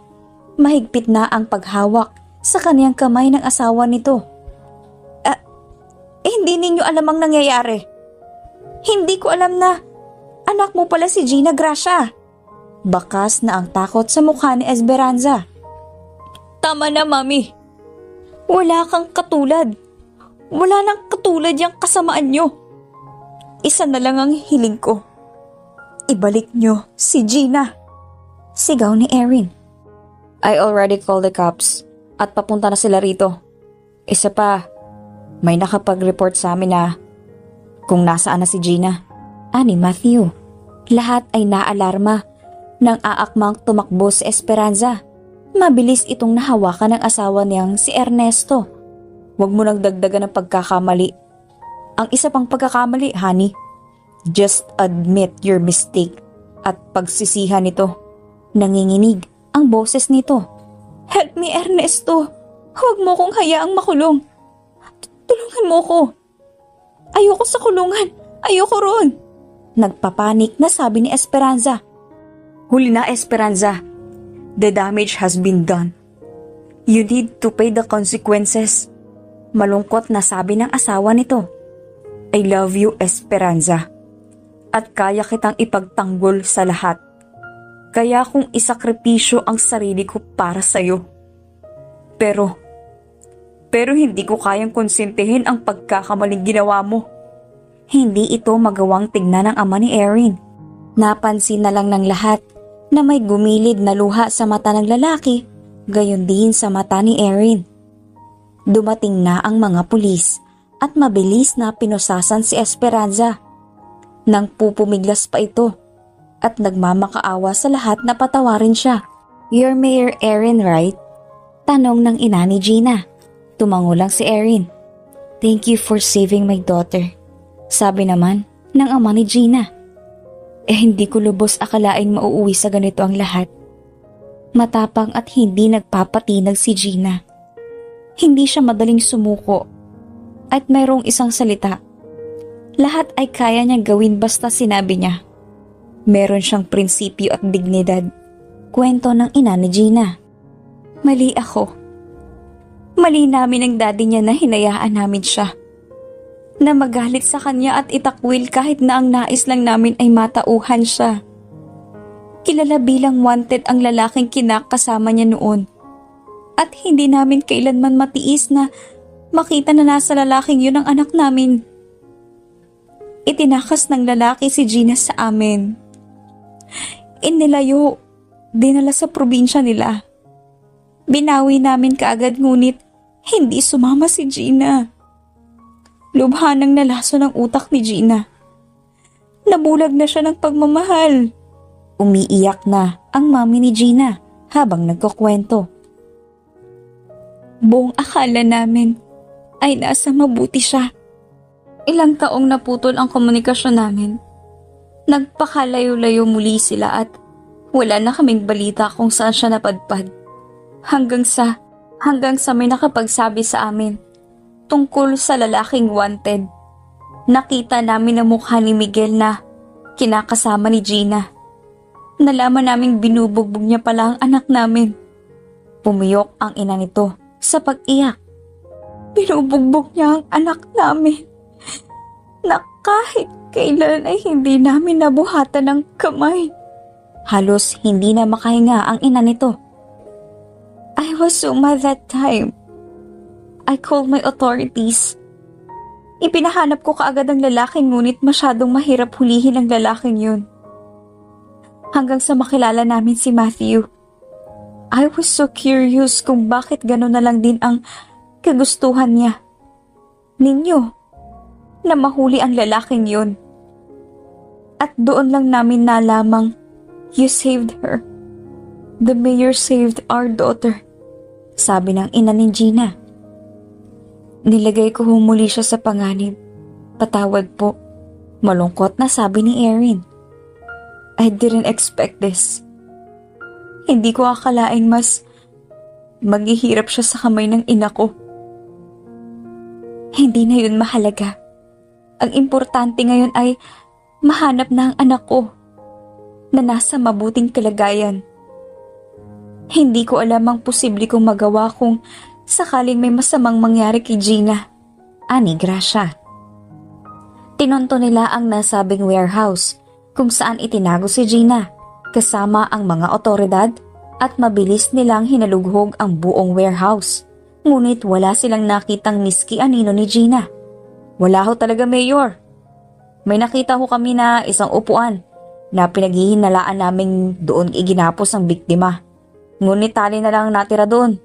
Mahigpit na ang paghawak sa kaniyang kamay ng asawa nito. Hindi ninyo alam ang nangyayari. Hindi ko alam na anak mo pala si Gina Gracia. Bakas na ang takot sa mukha ni Esperanza. Tama na, Mami. Wala kang katulad. Wala nang katulad yung kasamaan nyo. Isa na lang ang hiling ko. Ibalik nyo si Gina. Sigaw ni Erin. I already called the cops at papunta na sila rito. Isa pa, may nakapag-report sa amin na kung nasaan na si Gina. Ani Matthew. Lahat ay naalarma nang aakmang tumakbo si Esperanza. Mabilis itong nahawakan ng asawa niyang si Ernesto. Huwag mo nang dagdagan ng pagkakamali. Ang isa pang pagkakamali, honey. Just admit your mistake at pagsisihan nito. Nanginginig ang boses nito. Help me, Ernesto. Huwag mo kong hayaang makulong. Tulungan mo ko. Ayoko sa kulungan. Ayoko ron. Nagpapanik na sabi ni Esperanza. Huli na, Esperanza. The damage has been done. You need to pay the consequences. Malungkot na sabi ng asawa nito. I love you, Esperanza. At kaya kitang ipagtanggol sa lahat. Kaya kung isakripisyo ang sarili ko para sa'yo. Pero hindi ko kayang konsintihin ang pagkakamaling ginawa mo. Hindi ito magawang tignan ng ama ni Erin. Napansin na lang ng lahat na may gumilid na luha sa mata ng lalaki, gayon din sa mata ni Erin. Dumating na ang mga pulis at mabilis na pinusasan si Esperanza. Nang pupumiglas pa ito at nagmamakaawa sa lahat na patawarin siya. You're Mayor Erin, right? Tanong ng ina ni Gina. Tumango lang si Erin. Thank you for saving my daughter. Sabi naman ng ama ni Gina. Hindi ko lubos akalaing mauuwi sa ganito ang lahat. Matapang at hindi nagpapatinag si Gina. Hindi siya madaling sumuko. At mayroong isang salita. Lahat ay kaya niyang gawin basta sinabi niya. Meron siyang prinsipyo at dignidad. Kwento ng ina ni Gina. Mali ako. Mali namin ang daddy niya na hinayaan namin siya. Na magalit sa kanya at itakwil kahit na ang nais lang namin ay matauhan siya. Kilala bilang wanted ang lalaking kinakasama niya noon. At hindi namin kailanman matiis na makita na nasa lalaking yun ang anak namin. Itinakas ng lalaki si Gina sa amin. Inilayo, dinala sa probinsya nila. Binawi namin kaagad ngunit hindi sumama si Gina. Lubha ng nalaso ng utak ni Gina. Nabulag na siya ng pagmamahal. Umiiyak na ang mami ni Gina habang nagkukwento. Buong akala namin ay nasa mabuti siya. Ilang taong naputol ang komunikasyon namin. Nagpakalayo-layo muli sila at wala na kaming balita kung saan siya napadpad. Hanggang sa may nakapagsabi sa amin tungkol sa lalaking wanted. Nakita namin ang mukha ni Miguel na kinakasama ni Gina. Nalaman naming binubugbog niya pala ang anak namin. Pumiyok ang ina nito sa pag-iyak. Binubugbog niya ang anak namin na kahit kailan ay hindi namin nabuhatan ng kamay. Halos hindi na makahinga ang ina nito. I was so mad that time. I called my authorities. Ipinahanap ko kaagad ang lalaking ngunit masyadong mahirap hulihin ang lalaking yun. Hanggang sa makilala namin si Matthew. I was so curious kung bakit gano'n na lang din ang kagustuhan niya. Ninyo, na mahuli ang lalaking yun. At doon lang namin nalamang, you saved her. The mayor saved our daughter. Sabi ng ina ni Gina. Nilagay ko humuli siya sa panganib. Patawad po. Malungkot na sabi ni Erin. I didn't expect this. Hindi ko akalaing mas maghihirap siya sa kamay ng ina ko. Hindi na yun mahalaga. Ang importante ngayon ay mahanap na ang anak ko na nasa mabuting kalagayan. Hindi ko alam ang posible kong magawa kung sakaling may masamang mangyari kay Gina. Ani Gracia. Tinonto nila ang nasabing warehouse kung saan itinago si Gina kasama ang mga otoridad at mabilis nilang hinalughog ang buong warehouse. Ngunit wala silang nakitang miski anino ni Gina. Wala ho talaga, Mayor. May nakita ho kami na isang upuan na pinaghihinalaan naming doon iginapos ang biktima. Ngunit tali na lang natira doon.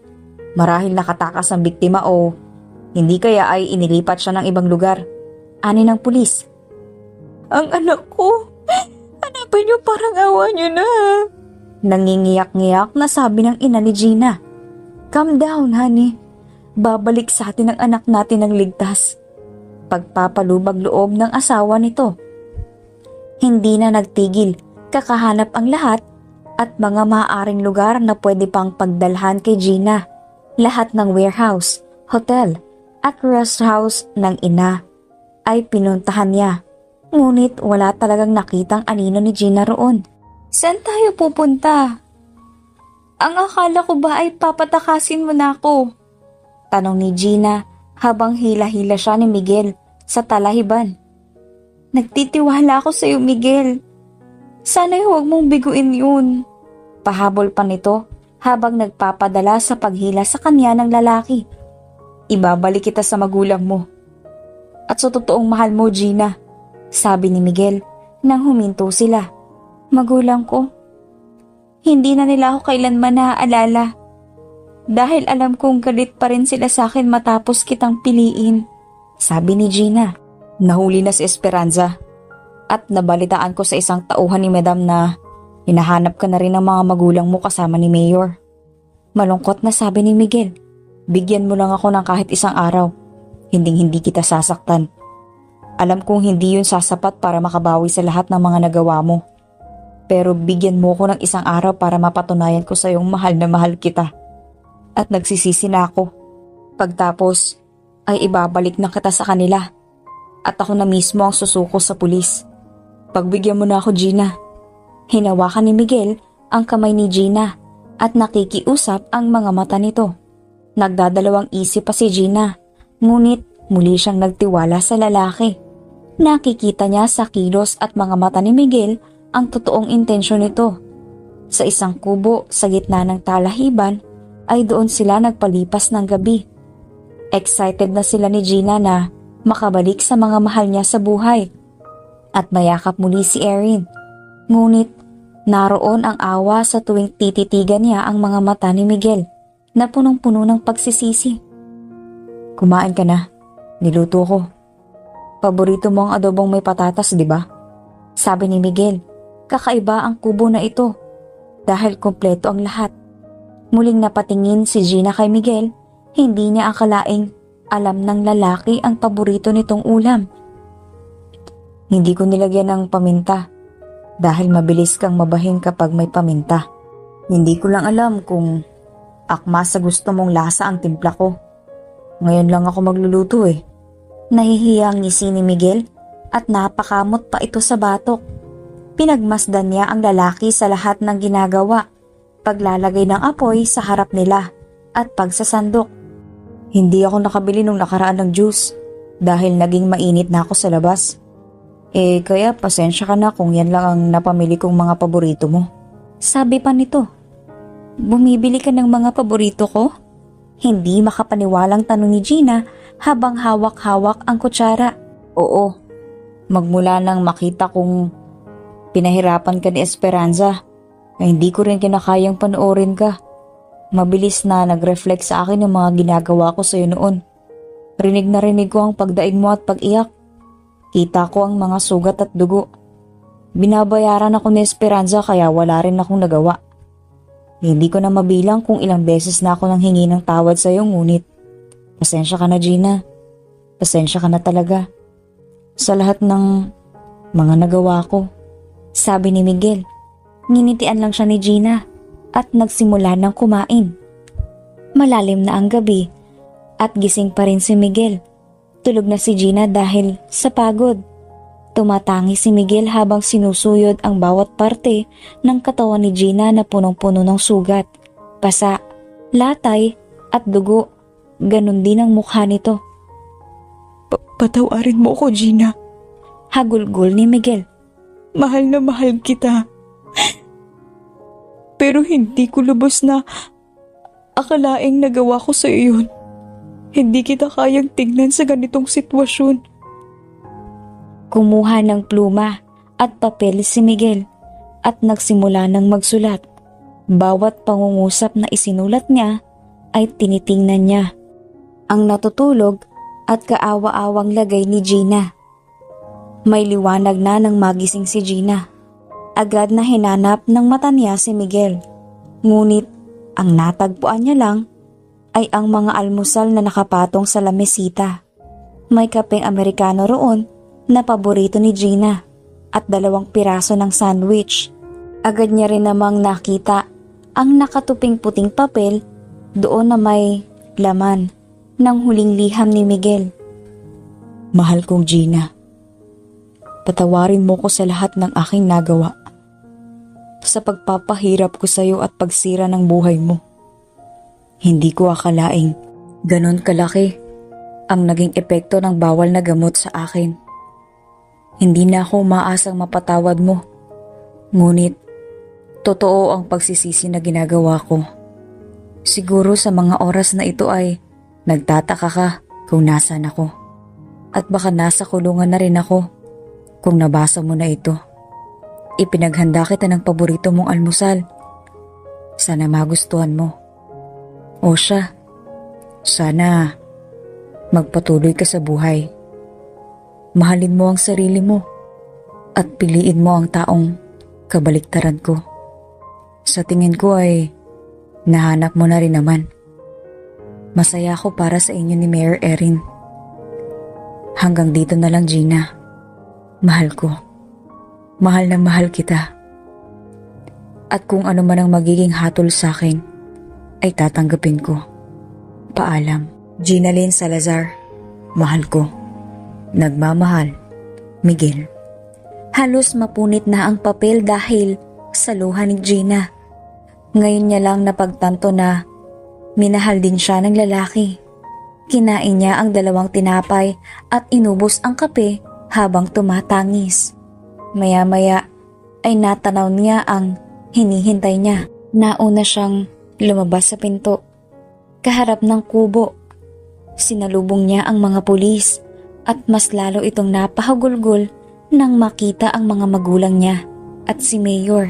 Marahil nakatakas ang biktima o hindi kaya ay inilipat siya ng ibang lugar. Ani ng pulis. Ang anak ko, hanapin niyo, parang awa niyo na. Nangingiyak-ngiyak na sabi ng ina ni Gina. Calm down, honey. Babalik sa atin ang anak natin ng ligtas. Pagpapalubag loob ng asawa nito. Hindi na nagtigil, kakahanap ang lahat at mga maaaring lugar na pwede pang pagdalhan kay Gina. Lahat ng warehouse, hotel at rest house ng ina ay pinuntahan niya. Ngunit wala talagang nakitang anino ni Gina roon. Saan tayo pupunta? Ang akala ko ba ay papatakasin mo na ako? Tanong ni Gina habang hila-hila siya ni Miguel sa talahiban. Nagtitiwala ako sa iyo, Miguel. Sana'y huwag mong biguin yun. Pahabol pa nito habang nagpapadala sa paghila sa kanya ng lalaki. Ibabalik kita sa magulang mo. At sa totoong mahal mo, Gina, sabi ni Miguel nang huminto sila. Magulang ko? Hindi na nila ako kailanman naaalala. Dahil alam kong galit pa rin sila sa akin matapos kitang piliin. Sabi ni Gina. Nahuli na si Esperanza. At nabalitaan ko sa isang tauhan ni Madam na hinahanap ka na rin ng mga magulang mo kasama ni Mayor. Malungkot na sabi ni Miguel. Bigyan mo lang ako ng kahit isang araw. Hinding-hindi kita sasaktan. Alam kong hindi yun sasapat para makabawi sa lahat ng mga nagawa mo. Pero bigyan mo ko ng isang araw para mapatunayan ko sa iyong mahal na mahal kita. At nagsisisi na ako. Pagtapos ay ibabalik na kita sa kanila. At ako na mismo ang susuko sa pulis. Pagbigyan mo na ako, Gina. Hinawakan ni Miguel ang kamay ni Gina at nakikiusap ang mga mata nito. Nagdadalawang isip pa si Gina. Ngunit muli siyang nagtiwala sa lalaki. Nakikita niya sa kilos at mga mata ni Miguel ang totoong intensyon nito. Sa isang kubo sa gitna ng talahiban ay doon sila nagpalipas ng gabi. Excited na sila ni Gina na makabalik sa mga mahal niya sa buhay. At mayakap muli si Erin. Ngunit naroon ang awa sa tuwing tititigan niya ang mga mata ni Miguel na punong-puno ng pagsisisi. Kumain ka na. Niluto ko. Paborito mo ang adobong may patatas, di ba? Sabi ni Miguel. Kakaiba ang kubo na ito dahil kumpleto ang lahat. Muling napatingin si Gina kay Miguel. Hindi niya akalaing alam ng lalaki ang paborito nitong ulam. Hindi ko nilagyan ng paminta dahil mabilis kang mabahin kapag may paminta. Hindi ko lang alam kung akma sa gusto mong lasa ang timpla ko. Ngayon lang ako magluluto eh. Nahihiya ang ngisi ni Miguel at napakamot pa ito sa batok. Pinagmasdan niya ang lalaki sa lahat ng ginagawa, paglalagay ng apoy sa harap nila at pagsasandok. Hindi ako nakabili nung nakaraan ng juice dahil naging mainit na ako sa labas. Kaya pasensya ka na kung yan lang ang napamili kong mga paborito mo. Sabi pa nito, bumibili ka ng mga paborito ko? Hindi makapaniwalang tanong ni Gina habang hawak-hawak ang kutsara. Oo, magmula nang makita kong pinahirapan ka ni Esperanza, ay hindi ko rin kinakayang panoorin ka. Mabilis na nag-reflect sa akin yung mga ginagawa ko sa'yo noon. Rinig na rinig ko ang pagdaig mo at pag-iyak. Kita ko ang mga sugat at dugo. Binabayaran ako ni Esperanza kaya wala rin akong nagawa. Hindi ko na mabilang kung ilang beses na ako nang hingi ng tawad sa'yo, ngunit pasensya ka na, Gina. Pasensya ka na talaga sa lahat ng mga nagawa ko. Sabi ni Miguel. Nginitian lang siya ni Gina at nagsimula ng kumain. Malalim na ang gabi at gising pa rin si Miguel. Tulog na si Gina dahil sa pagod. Tumatangi si Miguel habang sinusuyod ang bawat parte ng katawan ni Gina na punong-puno ng sugat, pasa, latay at dugo. Ganon din ang mukha nito. Patawarin mo ko, Gina. Hagulgol ni Miguel. Mahal na mahal kita. Pero hindi ko lubos na akalaing nagawa ko sa iyon. Hindi kita kayang tignan sa ganitong sitwasyon. Kumuha ng pluma at papel si Miguel at nagsimula ng magsulat. Bawat pangungusap na isinulat niya ay tinitingnan niya. Ang natutulog at kaawa-awang lagay ni Gina. May liwanag na nang magising si Gina. Agad na hinanap ng mata niya si Miguel. Ngunit ang natagpuan niya lang ay ang mga almusal na nakapatong sa lamesita. May kapeng Amerikano roon na paborito ni Gina at 2 piraso ng sandwich. Agad niya rin namang nakita ang nakatuping puting papel doon na may laman ng huling liham ni Miguel. Mahal kong Gina, patawarin mo ko sa lahat ng aking nagawa. Sa pagpapahirap ko sa iyo at pagsira ng buhay mo. Hindi ko akalaing ganon kalaki ang naging epekto ng bawal na gamot sa akin. Hindi na ako maasang mapatawad mo. Ngunit, totoo ang pagsisisi na ginagawa ko. Siguro sa mga oras na ito ay nagtataka ka kung nasaan ako. At baka nasa kulungan na rin ako kung nabasa mo na ito. Ipinaghanda kita ng paborito mong almusal. Sana magustuhan mo. O siya, sana magpatuloy ka sa buhay. Mahalin mo ang sarili mo at piliin mo ang taong kabaliktaran ko. Sa tingin ko ay nahanap mo na rin naman. Masaya ako para sa inyo ni Mayor Erin. Hanggang dito na lang, Gina. Mahal ko. Mahal na mahal kita. At kung ano man ang magiging hatol sa akin, ay tatanggapin ko. Paalam. Gina Lynn Salazar. Mahal ko. Nagmamahal, Miguel. Halos mapunit na ang papel dahil sa luha ni Gina. Ngayon niya lang napagtanto na minahal din siya ng lalaki. Kinain niya ang 2 tinapay at inubos ang kape habang tumatangis. Maya-maya ay natanaw niya ang hinihintay niya. Nauna siyang lumabas sa pinto. Kaharap ng kubo. Sinalubong niya ang mga pulis. At mas lalo itong napahagulgol nang makita ang mga magulang niya at si Mayor.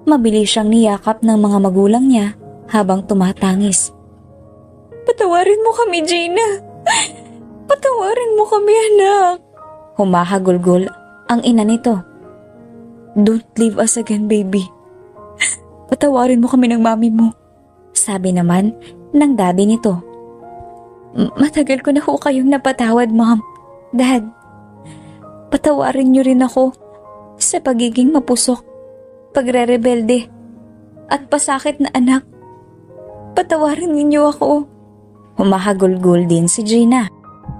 Mabilis siyang niyakap ng mga magulang niya habang tumatangis. Patawarin mo kami, Gina. Patawarin mo kami, anak. Humahagulgol ang ina nito. Don't leave us again, baby. Patawarin mo kami ng mami mo. Sabi naman ng daddy nito. Matagal ko na ho kayong napatawad, Mom. Dad, patawarin niyo rin ako sa pagiging mapusok, pagre-rebelde, at pasakit na anak. Patawarin niyo ako. Humahagulgol din si Gina.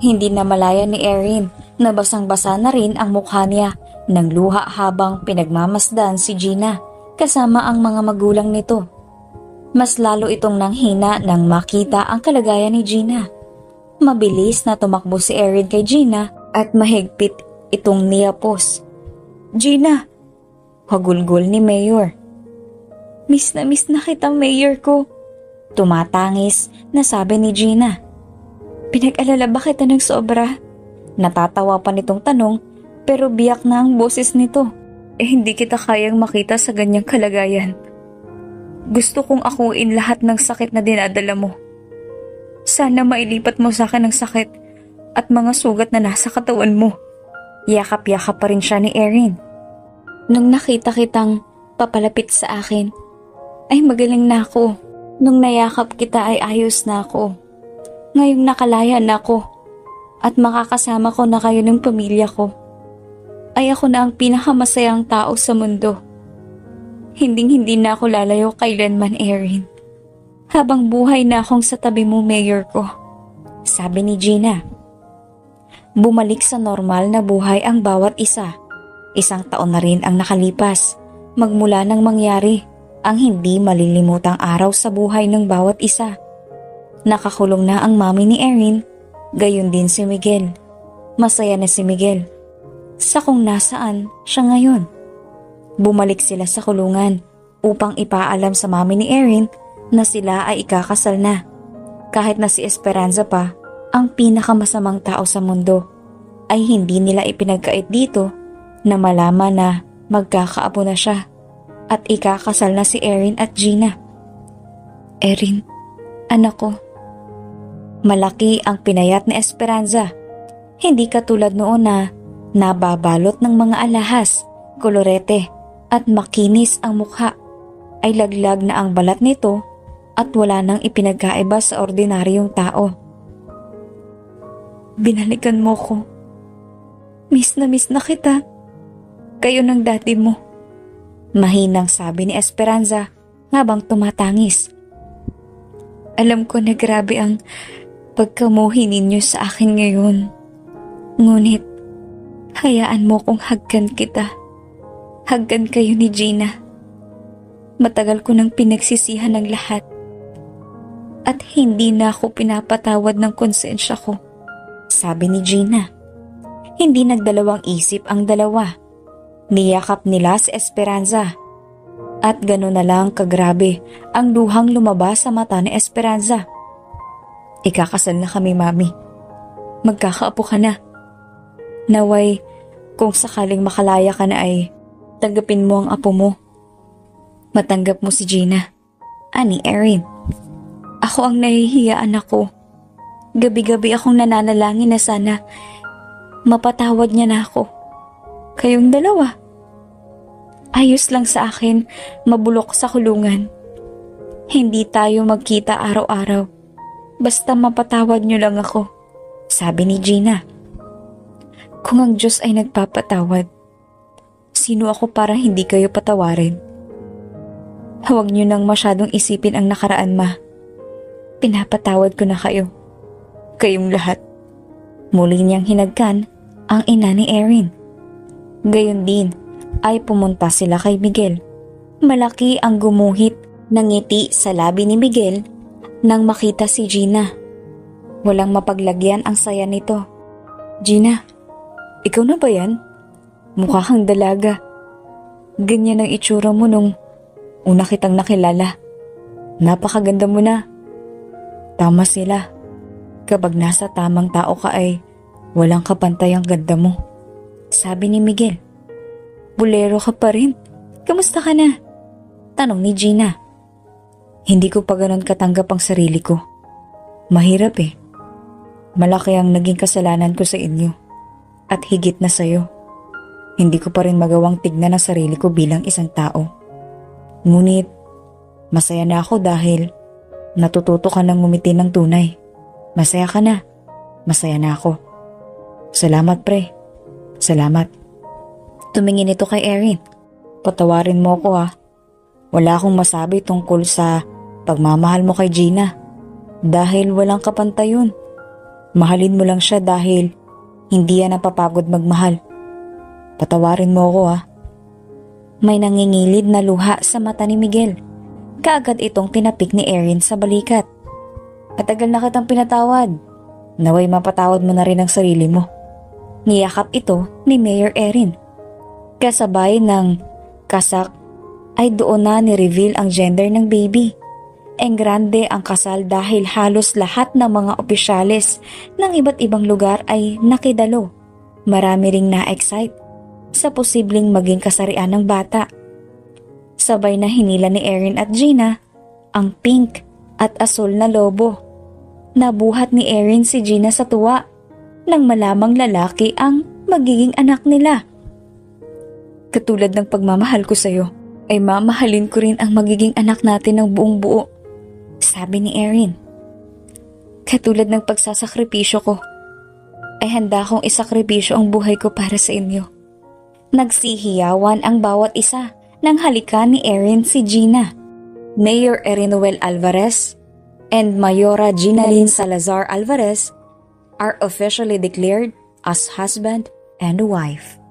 Hindi na malaya ni Erin na basang-basa na rin ang mukha niya ng luha habang pinagmamasdan si Gina kasama ang mga magulang nito. Mas lalo itong nanghina nang makita ang kalagayan ni Gina. Mabilis na tumakbo si Erin kay Gina at mahigpit itong niyapos. Gina, hagulgol ni Mayor. Miss na kita, Mayor ko. Tumatangis na sabi ni Gina. Pinag-alala ba kita ng sobra? Natatawa pa nitong tanong pero biyak na ang boses nito. Hindi kita kayang makita sa ganyang kalagayan. Gusto kong akuin lahat ng sakit na dinadala mo. Sana mailipat mo sa akin ang sakit at mga sugat na nasa katawan mo. Yakap-yakap pa rin siya ni Erin. Nung nakita kitang papalapit sa akin, ay magaling na ako. Nung nayakap kita ay ayos na ako. Ngayong nakalaya na ako at makakasama ko na kayo ng pamilya ko, ay ako na ang pinakamasayang tao sa mundo. Hinding-hindi na ako lalayo kailanman, Erin. Habang buhay na akong sa tabi mo, Mayor ko. Sabi ni Gina. Bumalik sa normal na buhay ang bawat isa. 1 taon na rin ang nakalipas magmula nang mangyari ang hindi malilimutang araw sa buhay ng bawat isa. Nakakulong na ang mami ni Erin, gayon din si Miguel. Masaya na si Miguel sa kung nasaan siya ngayon. Bumalik sila sa kulungan upang ipaalam sa mami ni Erin na sila ay ikakasal na. Kahit na si Esperanza pa, ang pinakamasamang tao sa mundo, ay hindi nila ipinagkait dito na malaman na magkakaapo na siya at ikakasal na si Erin at Gina. Erin, anak ko. Malaki ang pinayat ni Esperanza. Hindi katulad noon na nababalot ng mga alahas, kolorete at makinis ang mukha. Ay laglag na ang balat nito at wala nang ipinagkaiba sa ordinaryong tao. Binalikan mo ko. Miss na kita. Kayo ng daddy mo. Mahinang sabi ni Esperanza habang tumatangis. Alam ko na grabe ang pagkamuhi ninyo sa akin ngayon. Ngunit, hayaan mo kong hagkan kita. Hagkan kayo ni Gina. Matagal ko nang pinagsisihan ng lahat. At hindi na ako pinapatawad ng konsensya ko. Sabi ni Gina. Hindi nagdalawang isip ang dalawa. Niyakap nila si Esperanza. At gano'n na lang kagrabe ang luhang lumabas sa mata ni Esperanza. Ikakasal na kami, Mami. Magkakaapo ka na. Naway, kung sakaling makalaya ka na ay tanggapin mo ang apo mo. Matanggap mo si Gina. Ani Erin. Ako ang nahihiya, anak ko. Gabi-gabi akong nananalangin na sana mapatawad niya na ako. Kayong dalawa. Ayos lang sa akin mabulok sa kulungan. Hindi tayo magkita araw-araw. Basta mapatawad niyo lang ako. Sabi ni Gina. Kung ang Diyos ay nagpapatawad, sino ako para hindi kayo patawarin? Huwag niyo nang masyadong isipin ang nakaraan, Ma. Pinapatawad ko na kayo. Kayong lahat. Muli niyang hinagkan ang ina ni Erin. Gayon din ay pumunta sila kay Miguel. Malaki ang gumuhit ng ngiti sa labi ni Miguel nang makita si Gina. Walang mapaglagyan ang saya nito. Gina, ikaw na ba yan? Mukha kang dalaga. Ganyan ang itsura mo nung una kitang nakilala. Napakaganda mo na. Tama sila. Kapag nasa tamang tao ka ay walang kapantay ang ganda mo. Sabi ni Miguel. Bulero ka pa rin. Kamusta ka na? Tanong ni Gina. Hindi ko pa ganon katanggap ang sarili ko. Mahirap eh. Malaki ang naging kasalanan ko sa inyo. At higit na sayo. Hindi ko pa rin magawang tignan ang sarili ko bilang isang tao. Ngunit, masaya na ako dahil natututo ka ng ngumiti ng tunay. Masaya ka na. Masaya na ako. Salamat, pre. Salamat. Tumingin ito kay Erin. Patawarin mo ako ah. Wala akong masabi tungkol sa pagmamahal mo kay Gina. Dahil walang kapantay yun. Mahalin mo lang siya dahil hindi yan napapagod magmahal. Patawarin mo ako ah. May nangingilid na luha sa mata ni Miguel. Kaagad itong tinapik ni Erin sa balikat. Matagal na kitang pinatawad. Naway mapatawad mo na rin ang sarili mo. Niyakap ito ni Mayor Erin. Kasabay ng kasak ay doon na ni-reveal ang gender ng baby. Enggrande ang kasal dahil halos lahat ng mga opisyales ng iba't ibang lugar ay nakidalo. Marami ring na-excite sa posibleng maging kasarian ng bata. Sabay na hinila ni Erin at Gina ang pink at asul na lobo. Nabuhat ni Erin si Gina sa tuwa nang malamang lalaki ang magiging anak nila. Katulad ng pagmamahal ko sa'yo, ay mamahalin ko rin ang magiging anak natin ng buong buo, sabi ni Erin. Katulad ng pagsasakripisyo ko, ay handa kong isakripisyo ang buhay ko para sa inyo. Nagsihiyawan ang bawat isa nang halikan ni Erin si Gina. Mayor Erinoel Alvarez and Mayora Ginalyn Salazar Alvarez are officially declared as husband and wife.